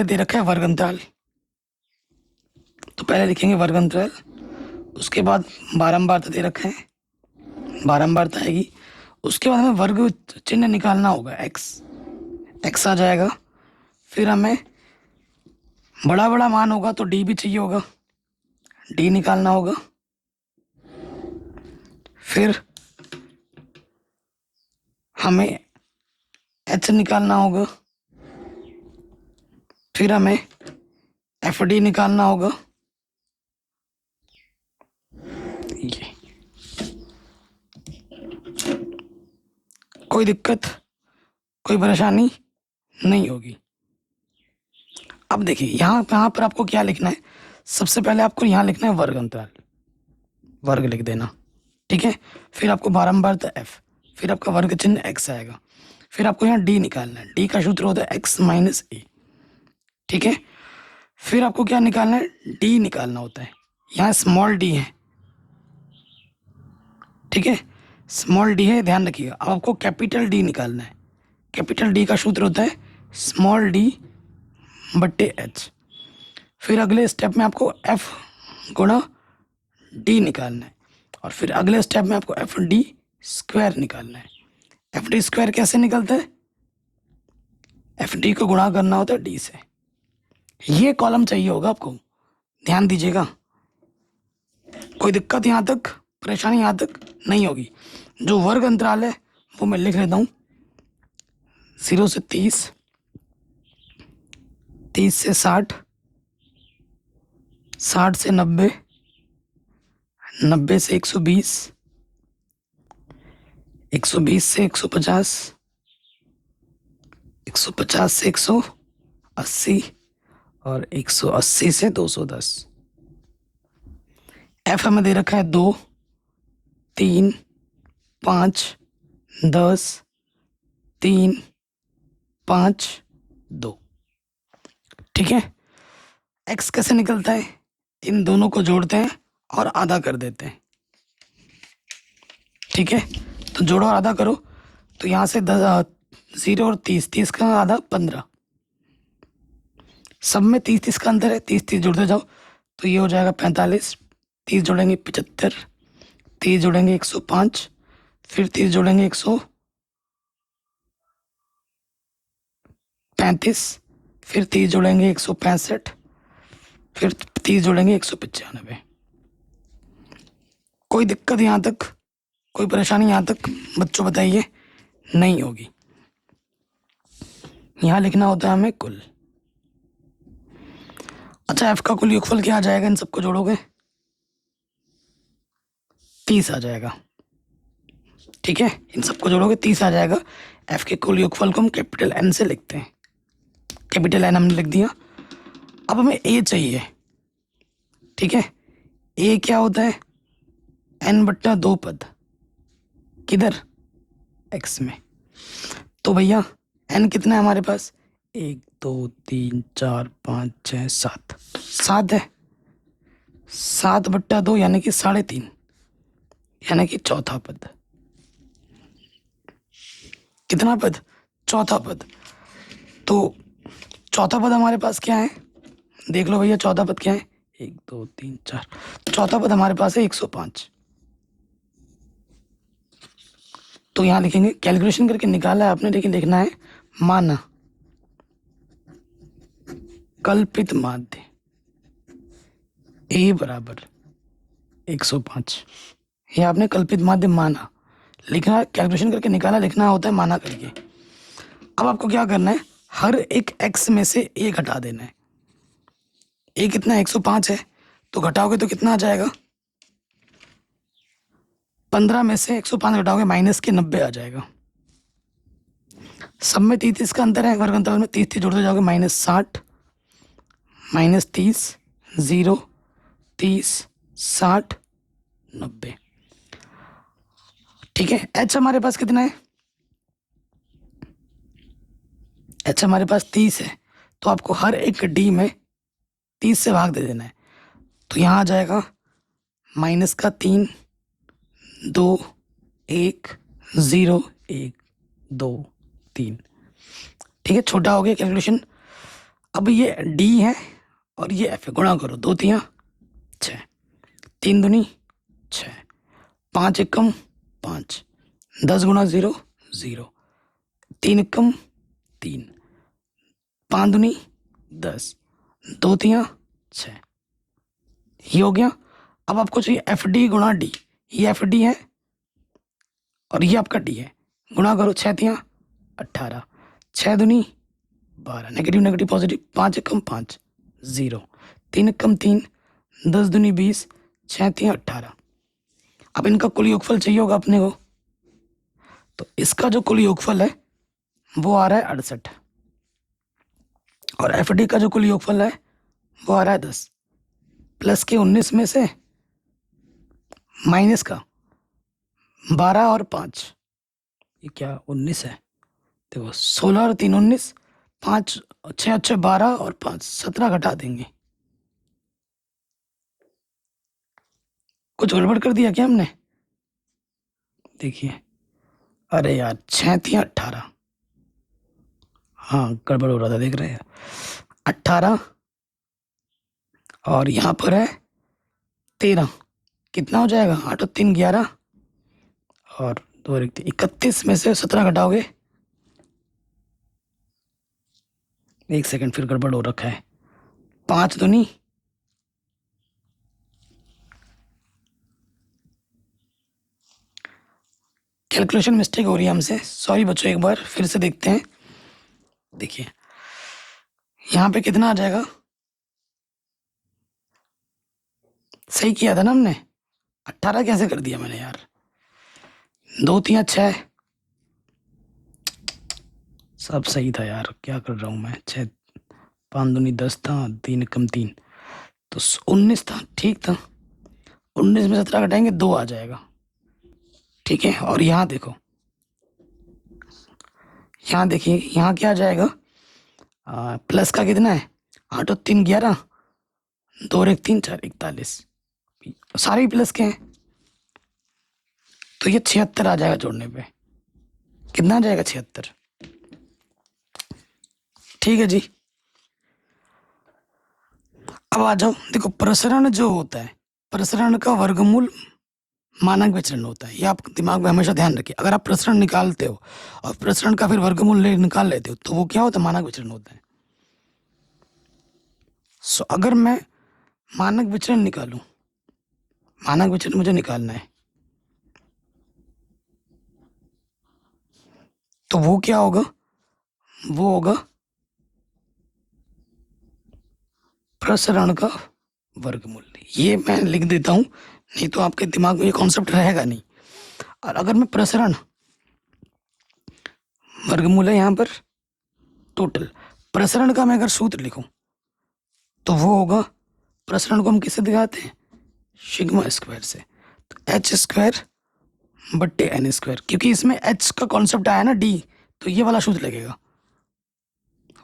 दे रखा है वर्ग अंतराल, तो पहले लिखेंगे वर्ग अंतराल। उसके बाद बारंबारता दे रखा है, बारंबारता आएगी। उसके बाद हमें वर्ग चिन्ह निकालना होगा, एक्स आ जाएगा। फिर हमें बड़ा बड़ा मान होगा तो डी भी चाहिए होगा, डी निकालना होगा। फिर हमें एच निकालना होगा। फिर हमें एफ डी निकालना होगा। ये कोई दिक्कत, कोई परेशानी नहीं होगी। अब देखिए यहाँ पर आपको क्या लिखना है। सबसे पहले आपको यहाँ लिखना है वर्ग अंतराल, वर्ग लिख देना, ठीक है। फिर आपको बारंबारता एफ, फिर आपका वर्ग चिन्ह एक्स आएगा। फिर आपको यहाँ डी निकालना है, डी का सूत्र होता है एक्स माइनस ए, ठीक है। फिर आपको क्या निकालना है, डी निकालना होता है। यहाँ स्मॉल डी है, ठीक है, स्मॉल डी है, ध्यान रखिएगा। अब आपको कैपिटल डी निकालना है। कैपिटल डी का सूत्र होता है स्मॉल डी बट्टे एच। फिर अगले स्टेप में आपको एफ गुणा डी निकालना है, और फिर अगले स्टेप में आपको एफ डी स्क्वायर निकालना है। एफ डी स्क्वायर कैसे निकलता है, एफ डी को गुणा करना होता है डी से। ये कॉलम चाहिए होगा आपको, ध्यान दीजिएगा। कोई दिक्कत यहाँ तक, परेशानी यहाँ तक नहीं होगी। जो वर्ग अंतराल है वो मैं लिख लेता हूँ, 0 से 30, 30 से 60, 60 से 90, 90 से 120, 120 से 150, 150 से 180 और 180 से 210। एफ हमें दे रखा है 2, 3, 5, 10, 3, 5, 2, ठीक है। एक्स कैसे निकलता है, इन दोनों को जोड़ते हैं और आधा कर देते हैं, ठीक है। तो जोड़ो और आधा करो, तो यहाँ से 0 और 30, 30 का आधा 15, सब में 30 30 का अंतर है, 30 30 जोड़ते जाओ तो ये हो जाएगा 45, 30 जोड़ेंगे 75, 30 जोड़ेंगे 105, फिर 30 जोड़ेंगे 35, फिर 30 जोड़ेंगे 165, फिर 30 जोड़ेंगे 195। कोई दिक्कत यहाँ तक, कोई परेशानी यहाँ तक बच्चों बताइए? नहीं होगी। यहाँ लिखना होता है हमें कुल। अच्छा, एफ का कुल योगफल क्या आ जाएगा? इन सबको जोड़ोगे 30 आ जाएगा। ठीक है, इन सबको जोड़ोगे 30 आ जाएगा। एफ के कुल योगफल को हम कैपिटल एन से लिखते हैं। कैपिटल एन हमने लिख दिया। अब हमें ए चाहिए। ठीक है, ए क्या होता है? एन बट्टा 2 पद। किधर? एक्स में। तो भैया एन कितना है हमारे पास? 1 2 3 4 5 6 7, 7 है। 7 बट्टा 2 यानी कि 3.5, यानी कि चौथा पद। कितना पद? चौथा पद। तो चौथा पद हमारे पास क्या है? देख लो भैया, चौथा पद क्या है? 1 2 3 4। चौथा पद हमारे पास है 105। तो यहां लिखेंगे, कैलकुलेशन करके निकाला है आपने, लेकिन लिखना है माना कल्पित माध्य ए बराबर 105। ये आपने कल्पित माध्य माना, लिखना कैलकुलेशन करके निकाला, लिखना होता है माना करके। अब आपको क्या करना है? हर एक एक्स में से ए घटा देना है। ए कितना? 105 है, तो घटाओगे तो कितना आ जाएगा? 15 में से 105 घटाओगे माइनस के 90 आ जाएगा। सब में 33 का अंतर है, वर्ग अंतर में 30 जोड़ते जाओगे -60, -30, 0, 30, 60, 90। ठीक है, एच हमारे पास कितना है? एच हमारे पास 30 है, तो आपको हर एक डी में 30 से भाग दे देना है। तो यहाँ आ जाएगा माइनस का 3, 2, 1, 0, 1, 2, 3। ठीक है, छोटा हो गया कैलकुलेशन। अब ये डी है और ये एफ है, गुणा करो। 2 3 6, 3 दूनी 6, 5 एकम 5, 10 गुणा 0 0, 3 एकम 3, 5 दूनी 10, 2 3 6। ये हो गया। अब आपको चाहिए एफ डी गुणा डी। ये एफ डी है और ये आपका डी है, गुणा करो। 6 3 18, 6 दूनी 12, नेगेटिव नेगेटिव पॉजिटिव, 5 एकम 5, 0, 3 एकम 3, 10 दूनी 20, 6 3 18। अब इनका कुल योगफल चाहिए होगा अपने को, तो इसका जो कुल योगफल है वो आ रहा है 68, और एफ डी का जो कुल योगफल है वो आ रहा है 10। प्लस के 19 में से माइनस का 12 और 5, ये क्या 19 है? देखो 16 और 3 19, 5 6 6 12 और 5 17 घटा देंगे। कुछ गड़बड़ कर दिया क्या हमने? देखिए, अरे यार 6 3 18, हाँ गड़बड़ हो रहा था, देख रहे हैं। 18 और यहाँ पर है 13, कितना हो जाएगा? 8 और 3 11 और 2 और 1 31 में से 17 घटाओगे, एक सेकंड, फिर गड़बड़ हो रखा है। 5 दूनी, कैलकुलेशन मिस्टेक हो रही है हमसे, सॉरी बच्चों। एक बार फिर से देखते हैं। देखिए यहाँ पे कितना आ जाएगा? सही किया था ना हमने? 18 कैसे कर दिया मैंने यार? 2 3 6, सब सही था यार, क्या कर रहा हूँ मैं? 6 5 दूनी 10 था, 3 कम 3, तो 19 था, ठीक था। 19 में 17 घटाएंगे 2 आ जाएगा। ठीक है, और यहाँ देखो, यहाँ देखिए, यहाँ क्या आ जाएगा? प्लस का कितना है? 8 और 3 11, 2 और 1 3 4 41, सारे ही प्लस के हैं, तो ये 76 आ जाएगा जोड़ने पे। कितना आ जाएगा? 76। ठीक है जी। अब आ जाओ, देखो प्रसरण जो होता है, प्रसरण का वर्गमूल मानक विचलन होता है। ये आप दिमाग में हमेशा ध्यान रखिए। अगर आप प्रसरण निकालते हो और प्रसरण का फिर वर्गमूल निकाल लेते हो तो वो क्या होता है, मानक विचलन होता है। सो अगर मैं मानक विचलन निकालूं, मानक विचलन मुझे निकालना है, तो वो क्या होगा, वो होगा प्रसरण का वर्गमूल। ये मैं लिख देता हूं, नहीं तो आपके दिमाग में ये कॉन्सेप्ट रहेगा नहीं। और अगर मैं प्रसरण वर्गमूल है यहाँ पर टोटल, प्रसरण का मैं अगर सूत्र लिखूं तो वो होगा, प्रसरण को हम किससे दिखाते हैं, सिग्मा स्क्वायर से। तो एच स्क्वायर बट्टे एन स्क्वायर, क्योंकि इसमें एच का कॉन्सेप्ट आया ना डी, तो ये वाला सूत्र लगेगा,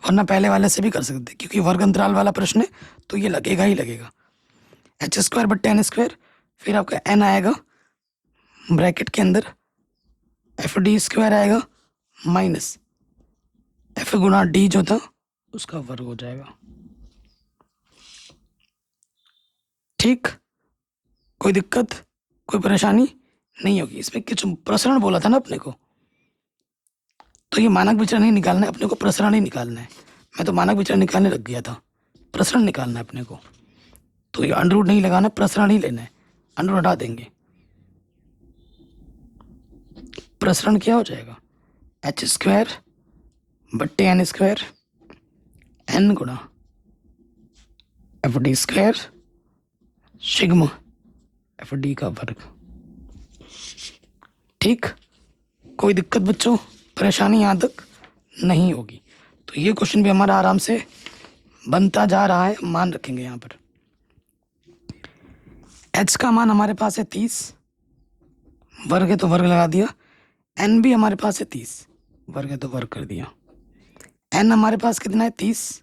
वरना पहले वाले से भी कर सकते, क्योंकि वर्ग अंतराल वाला प्रश्न है तो ये लगेगा ही लगेगा। एच स्क्वायर बट्टे एन स्क्वायर, फिर आपका एन आएगा ब्रैकेट के अंदर, एफ डी स्क्वायर आएगा माइनस एफ गुना डी जो था उसका वर्ग हो जाएगा। ठीक, कोई दिक्कत, कोई परेशानी नहीं होगी इसमें। कुछ प्रसरण बोला था ना अपने को, तो ये मानक विचरण नहीं निकालना है अपने को, प्रसरण ही निकालना है। मैं तो मानक विचरण निकालने लग गया था, प्रसरण निकालना है अपने को। तो ये अंडर रूट नहीं लगाना, प्रसरण ही लेना है, अंडर रूट हटा देंगे। प्रसरण क्या हो जाएगा, एच स्क्वायर बट्टे एन स्क्वायर, एन गुणा F D square sigma F D का वर्ग। ठीक, कोई दिक्कत बच्चों, परेशानी यहाँ तक नहीं होगी। तो ये क्वेश्चन भी हमारा आराम से बनता जा रहा है, मान रखेंगे यहाँ पर। h का मान हमारे पास है 30, वर्ग है तो वर्ग लगा दिया। n भी हमारे पास है 30, वर्ग है तो वर्ग कर दिया। n हमारे पास कितना है 30,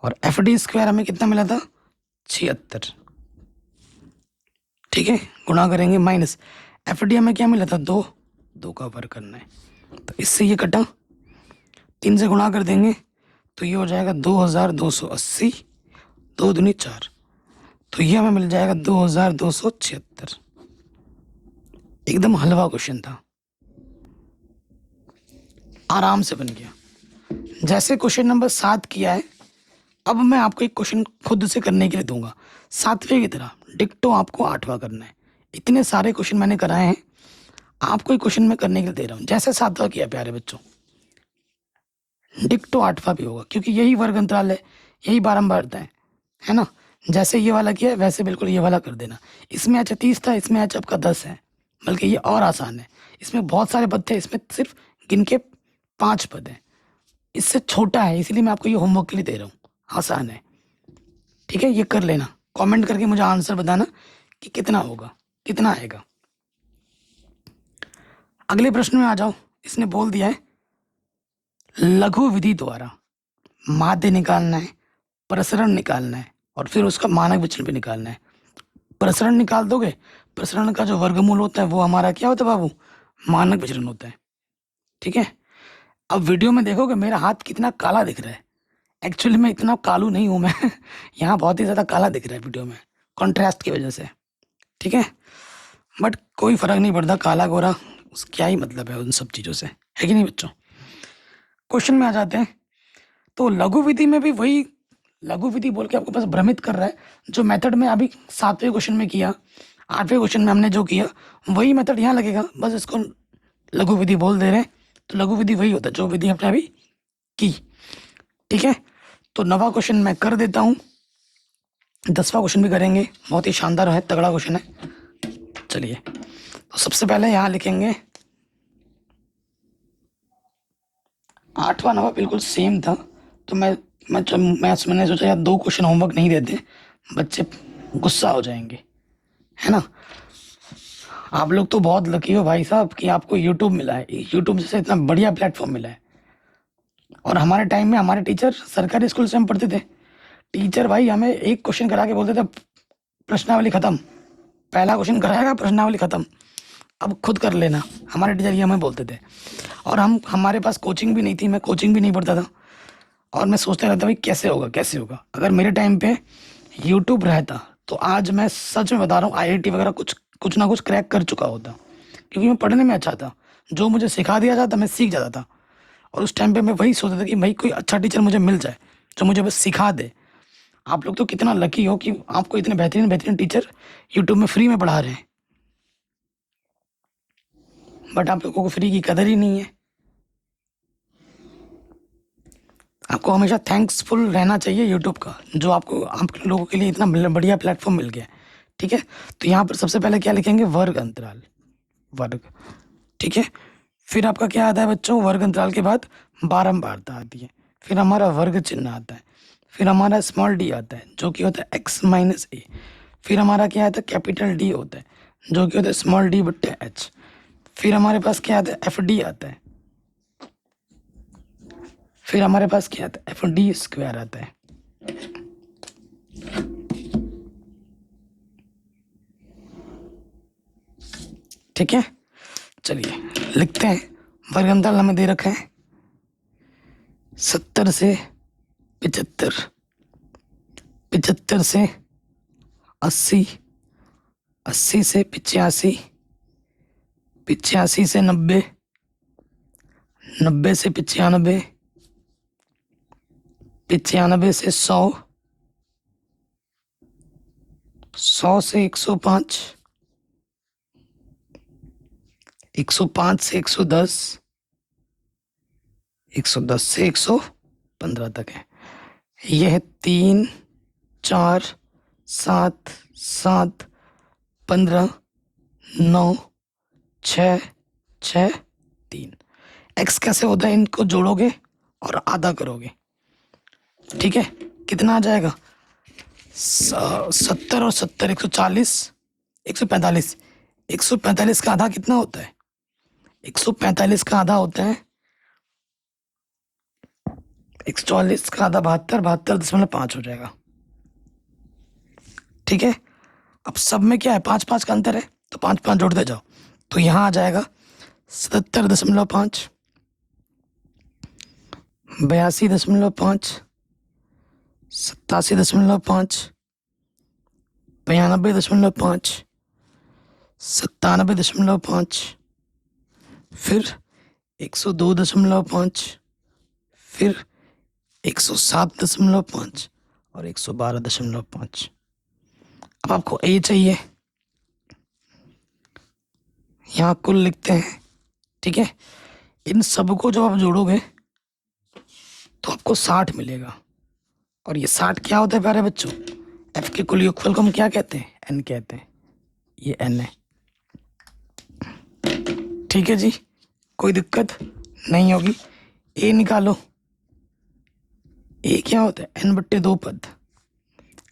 और एफ डी स्क्वायर हमें कितना मिला था 76। ठीक है, गुणा करेंगे माइनस एफ डी हमें क्या मिला था 2, 2 का वर्ग करना है। तो इससे ये कटा, 3 से गुणा कर देंगे तो ये हो जाएगा 2280, 2 दूनी 4, तो ये हमें मिल जाएगा 2276। एकदम हलवा क्वेश्चन था, आराम से बन गया। जैसे क्वेश्चन नंबर 7 किया है, अब मैं आपको एक क्वेश्चन खुद से करने के लिए दूंगा, 7वें की तरह डिक्टो आपको 8वां करना है। इतने सारे क्वेश्चन मैंने कराए हैं, आपको एक क्वेश्चन मैं करने के लिए दे रहा हूँ। जैसे 7वां किया प्यारे बच्चों, डिक्टो 8वां भी होगा, क्योंकि यही वर्ग अंतराल है, यही बारंबारता है ना। जैसे ये वाला किया है वैसे बिल्कुल ये वाला कर देना। इसमें h 30 था, इसमें h आपका 10 है, बल्कि ये और आसान है। इसमें बहुत सारे पद थे, इसमें सिर्फ गिन के 5 पद हैं। इससे छोटा है, इसीलिए मैं आपको ये होमवर्क के लिए दे रहा हूँ, आसान है। ठीक है, ये कर लेना, कमेंट करके मुझे आंसर बताना कि कितना होगा, कितना आएगा। अगले प्रश्न में आ जाओ। इसने बोल दिया है लघु विधि द्वारा माध्य निकालना है, प्रसरण निकालना है, और फिर उसका मानक विचलन भी निकालना है। प्रसरण निकाल दोगे, प्रसरण का जो वर्गमूल होता है वो हमारा क्या होता है बाबू, मानक विचलन होता है। ठीक है, अब वीडियो में देखोगे मेरा हाथ कितना काला दिख रहा है। एक्चुअली मैं इतना कालू नहीं हूँ मैं यहाँ बहुत ही ज़्यादा काला दिख रहा है वीडियो में, कॉन्ट्रास्ट की वजह से। ठीक है, बट कोई फर्क नहीं पड़ता, काला गोरा क्या ही मतलब है उन सब चीज़ों से, है कि नहीं बच्चों। क्वेश्चन में आ जाते हैं। तो लघु विधि में भी वही, लघु विधि बोल के आपको बस भ्रमित कर रहा है, जो मेथड में अभी 7वें क्वेश्चन में किया, 8वें क्वेश्चन में हमने जो किया वही मेथड यहाँ लगेगा, बस इसको लघु विधि बोल दे रहे हैं। तो लघु विधि वही होता है जो विधि हमने अभी की। ठीक है, तो 9वां क्वेश्चन मैं कर देता हूँ, 10वां क्वेश्चन भी करेंगे, बहुत ही शानदार है, तगड़ा क्वेश्चन है। चलिए, तो सबसे पहले यहाँ लिखेंगे 8वां 9वां बिल्कुल सेम था, तो मैंने सोचा यार 2 क्वेश्चन होमवर्क नहीं देते, बच्चे गुस्सा हो जाएंगे, है ना। आप लोग तो बहुत लकी हो भाई साहब कि आपको यूट्यूब मिला है, यूट्यूब जैसे इतना बढ़िया प्लेटफॉर्म मिला है। और हमारे टाइम में हमारे टीचर, सरकारी स्कूल से हम पढ़ते थे, टीचर भाई हमें एक क्वेश्चन करा के बोलते थे प्रश्नावली खत्म, पहला क्वेश्चन कराएगा प्रश्नावली खत्म, अब खुद कर लेना। हमारे टीचर ये हमें बोलते थे। और हमारे पास कोचिंग भी नहीं थी, मैं कोचिंग भी नहीं पढ़ता था, और मैं सोचता रहता भाई कैसे होगा कैसे होगा। अगर मेरे टाइम पे यूट्यूब रहता तो आज मैं सच में बता रहा हूँ आईआईटी वगैरह कुछ कुछ ना कुछ क्रैक कर चुका होता, क्योंकि मैं पढ़ने में अच्छा था। जो मुझे सिखा दिया जाता मैं सीख जाता था। और उस टाइम पे मैं वही सोचता था कि भाई कोई अच्छा टीचर मुझे मिल जाए जो मुझे बस सिखा दे। आप लोग तो कितना लकी हो कि आपको इतने बेहतरीन बेहतरीन टीचर यूट्यूब में फ्री में पढ़ा रहे हैं, बट आप लोगों को फ्री की कदर ही नहीं है। आपको हमेशा थैंक्सफुल रहना चाहिए यूट्यूब का, जो आपको आप लोगों के लिए इतना बढ़िया प्लेटफॉर्म मिल गया है। ठीक है, तो यहाँ पर सबसे पहले क्या लिखेंगे, वर्ग अंतराल, वर्ग। ठीक है, फिर आपका क्या आता है बच्चों, वर्ग अंतराल के बाद बारंबारता आती है, फिर हमारा वर्ग चिन्ह आता है, फिर हमारा स्मॉल डी आता है जो कि होता है एक्स माइनस ए, फिर हमारा क्या आता है कैपिटल डी होता है जो कि होता है स्मॉल डी बट्टे एच, फिर हमारे पास क्या आता है एफ डी आता है, फिर हमारे पास क्या आता है एफ डी स्क्वायर आता है। ठीक है, चलिए लिखते हैं। वर्ग अंतराल हमें दे रखा है 70 से 75, 75 से 80, 80 से 85, 85 से 90, 90 से 95, 95 से 100, 100 से 105, 105 से 110, 110 से 115 तक है। यह है 3, 4, 7, 7, 15, 9, 6, 6, 3। एक्स कैसे होता है, इनको जोड़ोगे और आधा करोगे। ठीक है, कितना आ जाएगा 70 और 70 140, 145। 145 का आधा कितना होता है, 145 का आधा होता है 140 का आधा 72, 72.5 हो जाएगा। ठीक है, अब सब में क्या है 5 5 का अंतर है, तो 5 5 जोड़ते जाओ, तो यहाँ आ जाएगा 77.5, 82.5, 87.5, 92.5, 97.5, फिर 102.5, फिर 107.5 और 112.5। अब आपको ए चाहिए, यहाँ कुल लिखते हैं। ठीक है, इन सबको जब आप जोड़ोगे तो आपको 60 मिलेगा। और ये 60 क्या होता है प्यारे बच्चों, एफ के कुल योगफल को हम क्या कहते हैं, एन कहते हैं। ये एन है। ठीक है जी, कोई दिक्कत नहीं होगी। ए निकालो, ए क्या होता है, एन बट्टे 2 पद।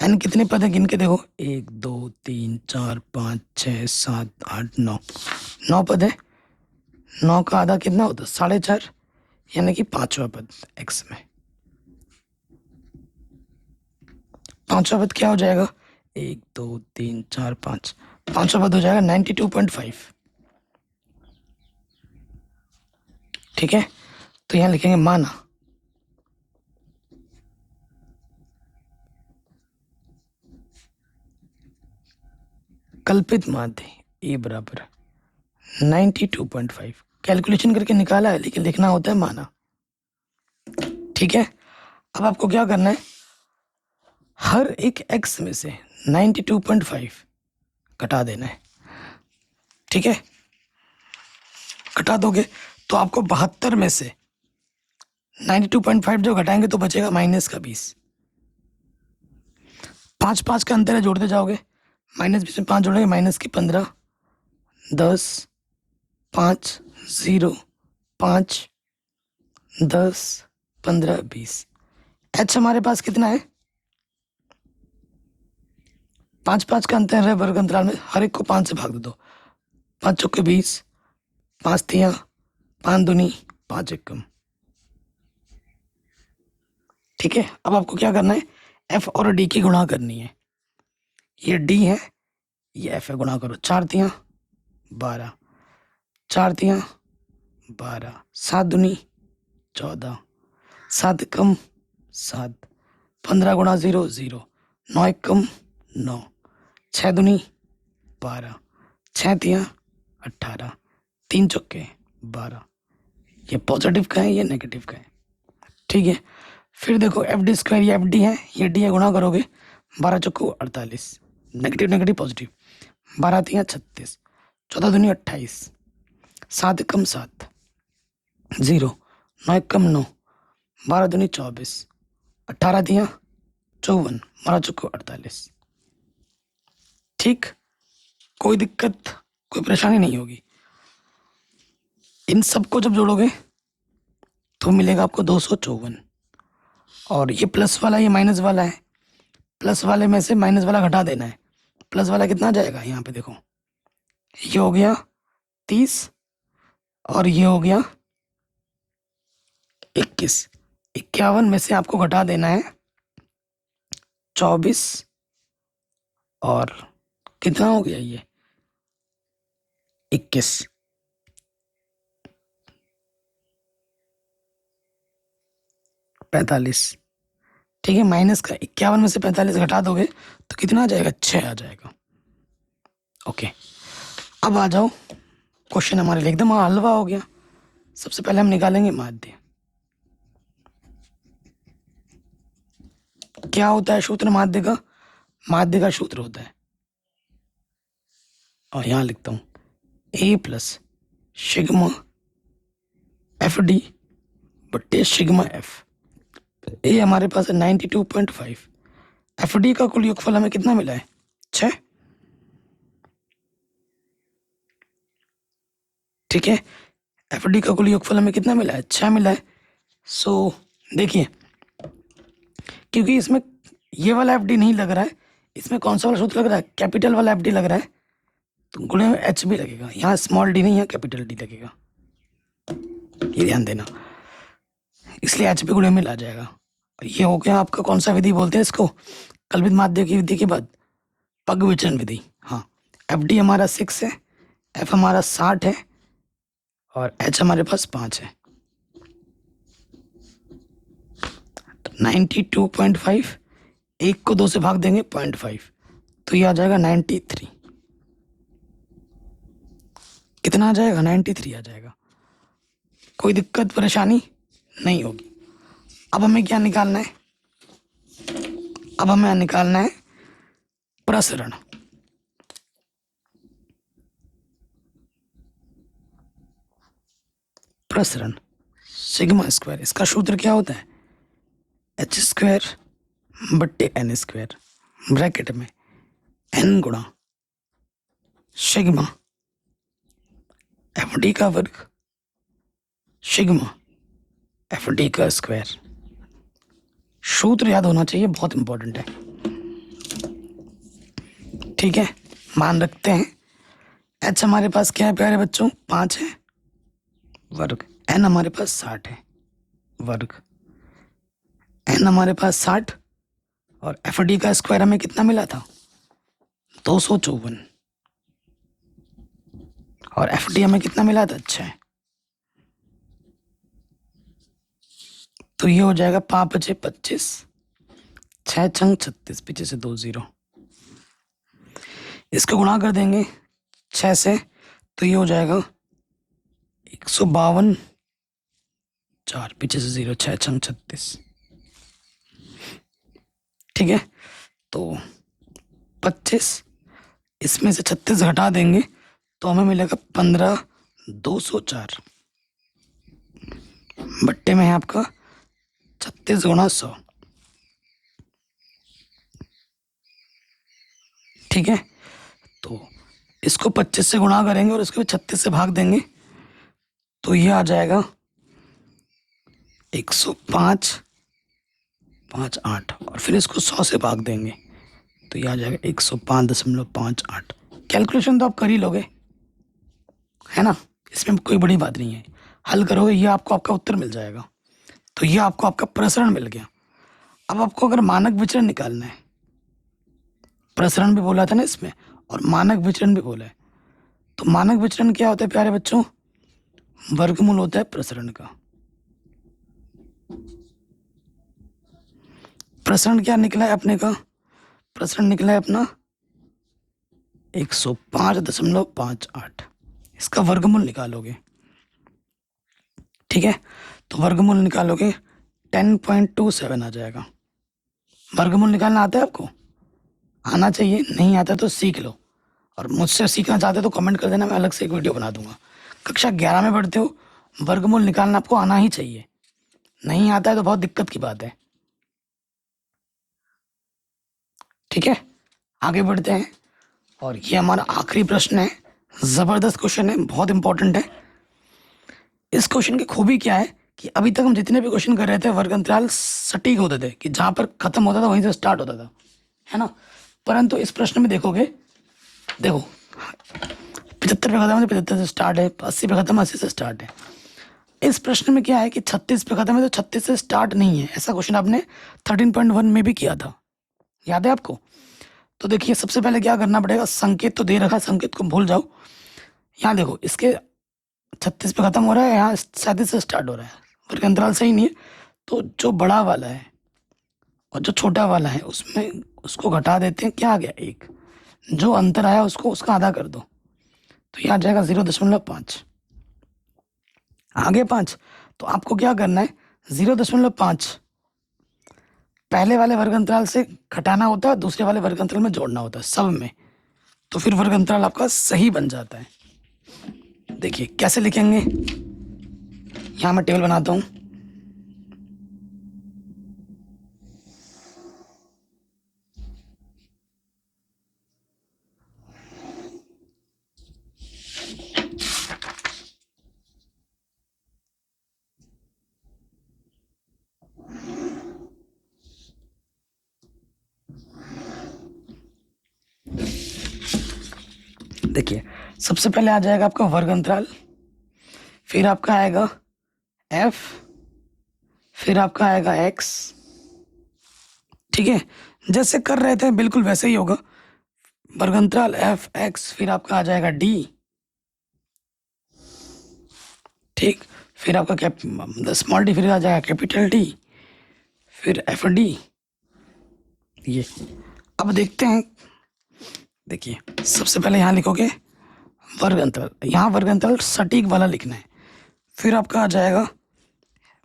एन कितने पद है गिन के देखो, 1 2 3 4 5 6 7 8 9, 9 पद है। 9 का आधा कितना होता है 4.5, यानी कि 5वां पद एक्स में। 5वां पद क्या हो जाएगा, 1 2 3 4 5, 5वां पद हो जाएगा 92.5। ठीक है, तो यहाँ लिखेंगे माना कल्पित माध्य ए बराबर 92.5। कैलकुलेशन करके निकाला है, लेकिन लिखना होता है माना। ठीक है, अब आपको क्या करना है, हर एक एक्स में से 92.5 घटा देना है। ठीक है, घटा दोगे तो आपको 72 में से 92.5 जो घटाएंगे तो बचेगा -20। 5 5 का अंतर है, जोड़ते जाओगे, -20 में 5 जोड़ेंगे -15, 10, 5, 0, 5, 10, 15, 20। एच हमारे पास कितना है, 5 5 का अंतर है वर्ग अंतराल में, हर एक को 5 से भाग दो। 5 चौके 20, 5 तियां 5 दूनी 5 एकम। ठीक है, अब आपको क्या करना है, एफ और डी की गुणा करनी है। ये डी है, ये एफ है, गुणा करो। 4 तियां 12, 4 तियां 12, 7 दूनी 14, 7 एकम 7, 15 गुणा 0 0, 9 एकम 9, छः दूनी 12, छः तियाँ 18, 3 चौके 12। ये पॉजिटिव का है, ये नेगेटिव का है। ठीक है, फिर देखो एफ डी स्क्वायर, ये एफ डी है, ये डी है, गुणा करोगे 12 चौको 48, नेगेटिव नेगेटिव पॉजिटिव, 12 तियाँ 36, 14 दूनी 28, 7 कम 7, 0, 9 कम 9, 12 दूनी 24, 18 तियाँ 54, 12 चौको 48। ठीक, कोई दिक्कत, कोई परेशानी नहीं होगी। इन सबको जब जोड़ोगे तो मिलेगा आपको 254, और ये प्लस वाला ये माइनस वाला है, प्लस वाले में से माइनस वाला घटा देना है। प्लस वाला कितना जाएगा, यहाँ पे देखो, ये हो गया 30 और ये हो गया 21। 51 में से आपको घटा देना है 24, और कितना हो गया ये 21। पैंतालीस। ठीक है, माइनस का 51 में से 45 घटा दोगे तो कितना आ जाएगा, 6 आ जाएगा। ओके, अब आ जाओ, क्वेश्चन हमारे लिए एकदम हलवा हो गया। सबसे पहले हम निकालेंगे माध्य। क्या होता है सूत्र माध्य का? माध्य का सूत्र होता है, और यहां लिखता हूं, ए प्लस सिग्मा एफ डी बट्टे सिग्मा एफ। ए हमारे पास है 92.5, एफ डी का कुल योगफल हमें कितना मिला है, 6। ठीक है, एफ डी का कुल योगफल हमें कितना मिला है, 6 मिला है। सो देखिए, क्योंकि इसमें ये वाला एफ डी नहीं लग रहा है, इसमें कौन सा वाला सूत्र लग रहा है, कैपिटल वाला एफ डी लग रहा है, तो गुणे में एच भी लगेगा। यहाँ स्मॉल डी नहीं, यहाँ कैपिटल डी लगेगा, ये ध्यान देना, इसलिए एच भी गुणे में ला जाएगा। ये हो गया आपका, कौन सा विधि बोलते हैं इसको, कल्पित माध्य की विधि के बाद पग विचरण विधि। हाँ, एफ डी हमारा 6 है, एफ हमारा 60 है, और एच हमारे पास 5 है। 92.5, एक को 2 से भाग देंगे 0.5, तो ये आ जाएगा 93। कितना आ जाएगा, 93 आ जाएगा। कोई दिक्कत परेशानी नहीं होगी। अब हमें क्या निकालना है, अब हमें निकालना है प्रसरण। प्रसरण सिग्मा स्क्वायर, इसका सूत्र क्या होता है, एच स्क्वायर बट्टे एन स्क्वायर, ब्रैकेट में एन गुणा सिग्मा एफ डी का वर्ग सिग्मा एफ डी का स्क्वायर। सूत्र याद होना चाहिए, बहुत इंपॉर्टेंट है। ठीक है, मान रखते हैं, एच हमारे पास क्या है प्यारे बच्चों, 5 है वर्ग, एन हमारे पास 60 है वर्ग, एन हमारे पास 60, और एफ डी का स्क्वायर हमें कितना मिला था, 254, और एफ डी हमें कितना मिला था, 6। तो ये हो जाएगा 5 × 25, 6 × 36, पीछे से 2 0, इसको गुणा कर देंगे 6 से, तो ये हो जाएगा 152, 4 पीछे से 0, 6 × 36। ठीक है, तो 25, इसमें से 36 घटा देंगे तो हमें मिलेगा 15,204, बट्टे में है आपका 36 × 100। ठीक है, तो इसको 25 से गुणा करेंगे और इसको 36 से भाग देंगे, तो ये आ जाएगा 105, 5 8, और फिर इसको 100 से भाग देंगे तो ये आ जाएगा 105.58। कैलकुलेशन तो आप कर ही लोगे, है ना, इसमें कोई बड़ी बात नहीं है, हल करोगे ये आपको आपका उत्तर मिल जाएगा। तो ये आपको आपका प्रसरण मिल गया। अब आपको अगर मानक विचरण निकालना है, प्रसरण भी बोला था ना इसमें, और मानक विचरण भी बोला है, तो मानक विचरण क्या होता है प्यारे बच्चों, वर्गमूल होता है प्रसरण का। प्रसरण क्या निकला है अपने का, प्रसरण निकला है अपना 105.58, इसका वर्गमूल निकालोगे, ठीक है। तो वर्गमूल निकालोगे 10.27 आ जाएगा। वर्गमूल निकालना आता है आपको? आना चाहिए, नहीं आता तो सीख लो, और मुझसे सीखना चाहते हो तो कमेंट कर देना, मैं अलग से एक वीडियो बना दूंगा। कक्षा 11 में पढ़ते हो, वर्गमूल निकालना आपको आना ही चाहिए, नहीं आता है तो बहुत दिक्कत की बात है, ठीक है। आगे बढ़ते हैं, और ये हमारा आखिरी प्रश्न है, ज़बरदस्त क्वेश्चन है, बहुत इंपॉर्टेंट है। इस क्वेश्चन की खूबी क्या है कि अभी तक हम जितने भी क्वेश्चन कर रहे थे वर्ग अंतराल सटीक होते थे, कि जहाँ पर खत्म होता था वहीं से स्टार्ट होता था, है ना। परंतु इस प्रश्न में देखोगे, देखो 75 पे खत्म है तो 75 से स्टार्ट है, 80 पे खत्म है 80 से स्टार्ट है। इस प्रश्न में क्या है कि 36 पे खत्म है तो 36 से स्टार्ट नहीं है। ऐसा क्वेश्चन आपने 13.1 में भी किया था, याद है आपको? तो देखिए सबसे पहले क्या करना पड़ेगा, संकेत तो दे रखा है, संकेत को भूल जाओ। यहाँ देखो इसके 36 पे खत्म हो रहा है, यहाँ 37 से स्टार्ट हो रहा है, वर्ग अंतराल सही नहीं है। तो जो बड़ा वाला है और जो छोटा वाला है उसमें उसको घटा देते हैं, क्या आ गया 1, जो अंतर आया उसको उसका आधा कर दो, तो ये आ जाएगा 0.5। आगे 5, तो आपको क्या करना है, 0.5 पहले वाले वर्ग अंतराल से घटाना होता है, दूसरे वाले वर्ग अंतराल में जोड़ना होता है सब में, तो फिर वर्ग अंतराल आपका सही बन जाता है। देखिए कैसे लिखेंगे, यहाँ मैं टेबल बनाता हूँ। देखिए सबसे पहले आ जाएगा आपका वर्ग अंतराल, फिर आपका आएगा f, फिर आपका आएगा x, ठीक है। जैसे कर रहे थे बिल्कुल वैसे ही होगा, वर्ग अंतराल f x, फिर आपका आ जाएगा d, ठीक। फिर आपका स्मॉल डी, फिर आ जाएगा कैपिटल डी, फिर एफ डी। ये अब देखते हैं, देखिए सबसे पहले यहाँ लिखोगे वर्ग अंतराल, यहाँ वर्ग अंतराल सटीक वाला लिखना है, फिर आपका आ जाएगा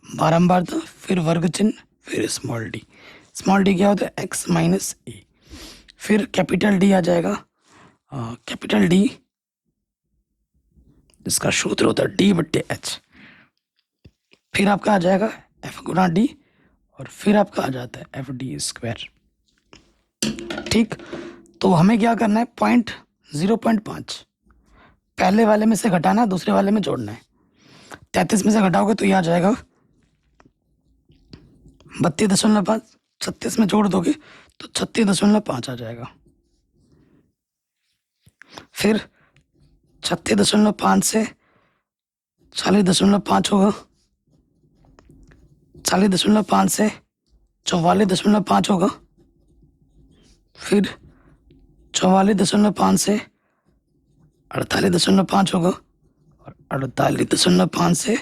बारंबार था, फिर वर्ग चिन्ह, फिर स्मॉल डी। स्मॉल डी क्या होता है, एक्स माइनस ए। फिर कैपिटल डी आ जाएगा, कैपिटल डी जिसका सूत्र होता है डी बट्टे एच। फिर आपका आ जाएगा एफ गुना डी, और फिर आपका आ जाता है एफ डी स्क्वायर, ठीक। तो हमें क्या करना है, 0.5 पहले वाले में से घटाना है, दूसरे वाले में जोड़ना है। 33 में से घटाओगे तो ये आ जाएगा 32.5, 36 में जोड़ दोगे तो 36.5 आ जाएगा। फिर 36.5 से 40.5 होगा, 40.5 से 44.5 होगा, फिर 44.5 से 48.5 होगा, और 48.5 से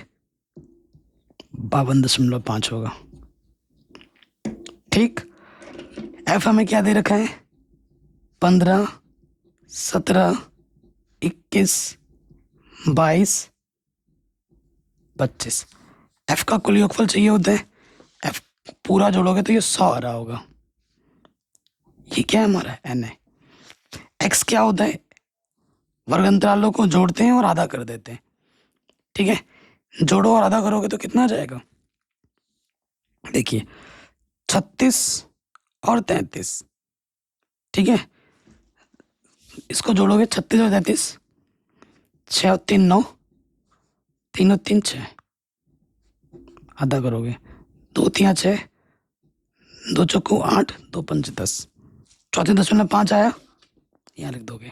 52.5 होगा, ठीक। एफ हमें क्या दे रखा है, 15, 17, 21, 22, 25। एफ का कुल योगफल चाहिए होता है, एफ पूरा जोड़ोगे तो ये 100 आ रहा होगा। ये क्या है हमारा, एन है। एक्स क्या होता है, वर्ग अंतरालों को जोड़ते हैं और आधा कर देते हैं, ठीक है। जोड़ो और आधा करोगे तो कितना आ जाएगा, देखिए 36 और 33, ठीक है। इसको जोड़ोगे 36 और 33, 6 और 3 9, 3 और 3 6, आधा करोगे 2 3 6, 2 चौको 8, 2 पंच 10, 34.5 आया, यहाँ लिख दोगे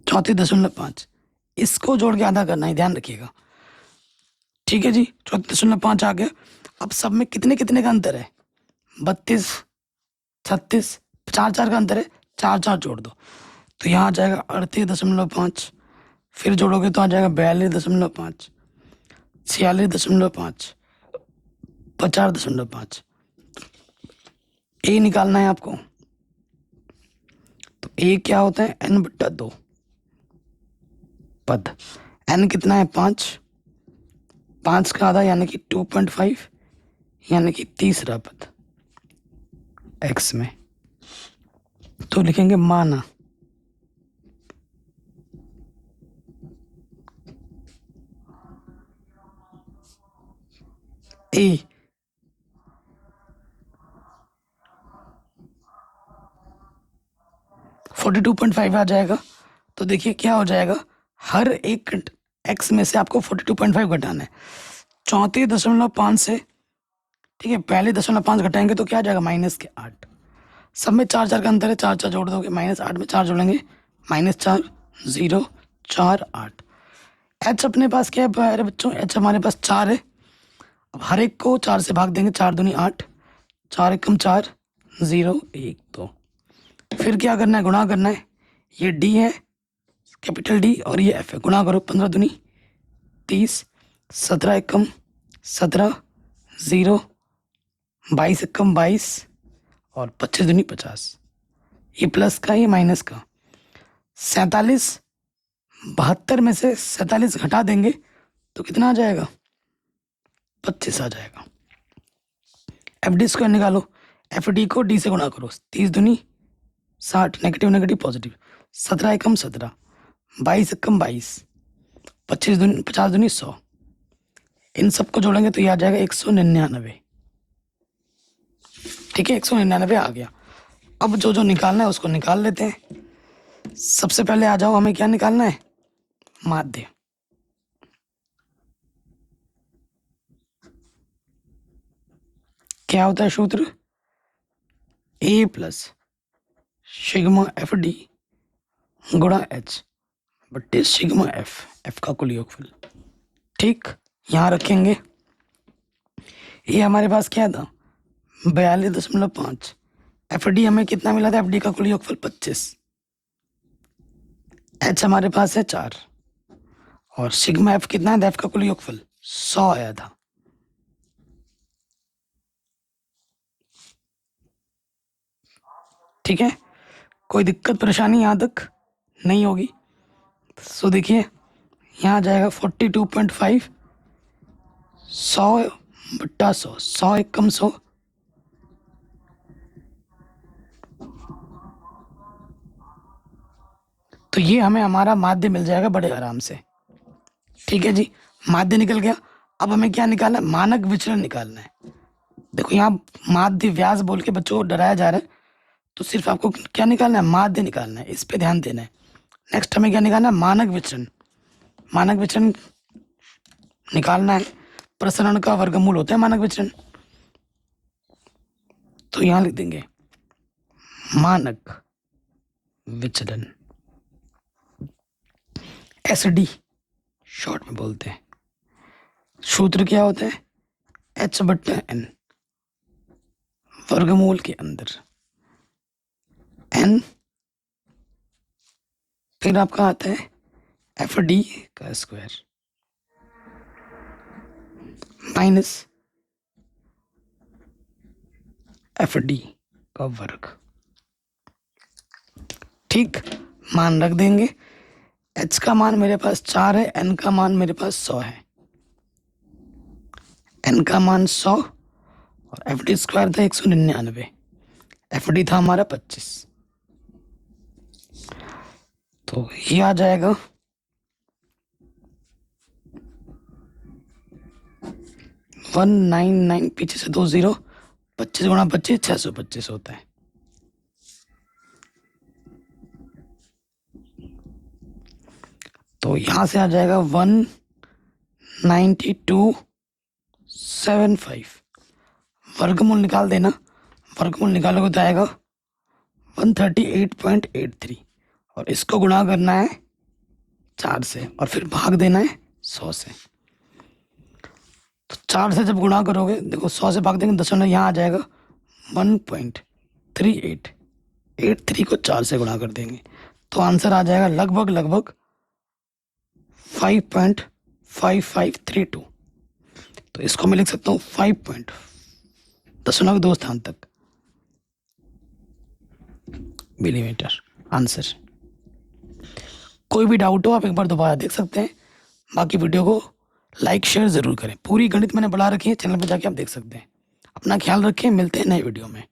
34.5। इसको जोड़ के आधा करना है, ध्यान रखिएगा, ठीक है जी। 34.5 आ गया। अब सब में कितने कितने का अंतर है, 32, 36, 4 4 का अंतर है, 4 4 जोड़ दो तो यहाँ आ जाएगा 38.5, फिर जोड़ोगे तो आ जाएगा 42.5, 46.5, 50.5। ए निकालना है आपको, तो ए क्या होता है n/2 पद। n कितना है 5, 5 का आधा यानी कि 2.5 यानी कि तीसरा पद x में। तो लिखेंगे माना ए 42.5 आ जाएगा। तो देखिए क्या हो जाएगा, हर एक x में से आपको 42.5 घटाना है। 34.5 से, ठीक है, पहले 0.5 घटाएंगे तो क्या आ जाएगा -8। सब में 4 4 का अंतर है, 4 4 जोड़ दोगे, -8 में 4 जोड़ेंगे -4 0 4 8। h अपने पास क्या है अरे बच्चों, h हमारे पास 4 है। अब हर एक को 4 से भाग देंगे, 4 दूनी 8, 4 एकम 4 0 1 2। फिर क्या करना है, गुणा करना है। ये d है कैपिटल D और ये f है, गुणा करो, 15 दूनी 30, 17 एकम 17 0 22 एकम 22 और 25 दूनी 50। ये प्लस का, ये माइनस का। 47 72 में से 47 घटा देंगे तो कितना आ जाएगा 25 आ जाएगा। FD² निकालो, FD को D से गुणा करो, 30 दूनी 60, नेगेटिव नेगेटिव पॉजिटिव, 17 एकम 17, 22 एकम 22, 25 दूनी 50 दूनी 100। इन सबको जोड़ेंगे तो ये आ जाएगा 199। ठीक है, 199 आ गया। अब जो जो निकालना है उसको निकाल लेते हैं। सबसे पहले आ जाओ, हमें क्या निकालना है, माध्य। क्या होता है सूत्र, A प्लस सिग्मा FD गुणा H बट्टे सिग्मा F का कुल योगफल। ठीक, यहाँ रखेंगे। ये हमारे पास क्या था 42.5। FD हमें कितना मिला था, FD का कुल योगफल 25। H हमारे पास है 4 और सिग्मा F कितना है, F का कुल योगफल 100 आया था। ठीक है, कोई दिक्कत परेशानी यहाँ तक नहीं होगी। सो देखिए यहाँ आ जाएगा 42.5, 100 बट्टा 100, 100 एकम 100, तो ये हमें हमारा माध्य मिल जाएगा बड़े आराम से। ठीक है जी, माध्य निकल गया। अब हमें क्या निकालना है, मानक विचलन निकालना है। देखो यहाँ माध्य व्यास बोल के बच्चों को डराया जा रहा है, तो सिर्फ आपको क्या निकालना है, माध्य निकालना है, इस पे ध्यान देना है। नेक्स्ट हमें क्या निकालना है, मानक विचलन। मानक विचलन निकालना है, प्रसरण का वर्गमूल होता है मानक विचलन। तो यहां लिख देंगे मानक विचलन, SD शॉर्ट में बोलते हैं। सूत्र क्या होता है, H/N वर्गमूल के अंदर N, फिर आपका आता है FD का स्क्वायर माइनस FD का वर्ग। ठीक, मान रख देंगे। H का मान मेरे पास 4 है, N का मान मेरे पास 100 है। N का मान 100 और FD² था 199, FD था हमारा 25। तो ये आ जाएगा 199, पीछे से 2 0, 25 गुणा 25 625 होता है। तो यहां से आ जाएगा 192.75। वर्गमूल निकाल देना, वर्गमूल निकालोगे तो आएगा 138.83 और इसको गुणा करना है 4 से और फिर भाग देना है 100 से। तो 4 से जब गुणा करोगे, देखो 100 से भाग देंगे, दशमलव यहाँ आ जाएगा 1.3883 को 4 से गुणा कर देंगे तो आंसर आ जाएगा लगभग 5.5532। तो इसको मैं लिख सकता हूँ 5.2 स्थान तक मिलीमीटर। आंसर। कोई भी डाउट हो आप एक बार दोबारा देख सकते हैं, बाकी वीडियो को लाइक शेयर ज़रूर करें। पूरी गणित मैंने बढ़ा रखी है, चैनल पर जाके आप देख सकते हैं। अपना ख्याल रखें, मिलते हैं नए वीडियो में।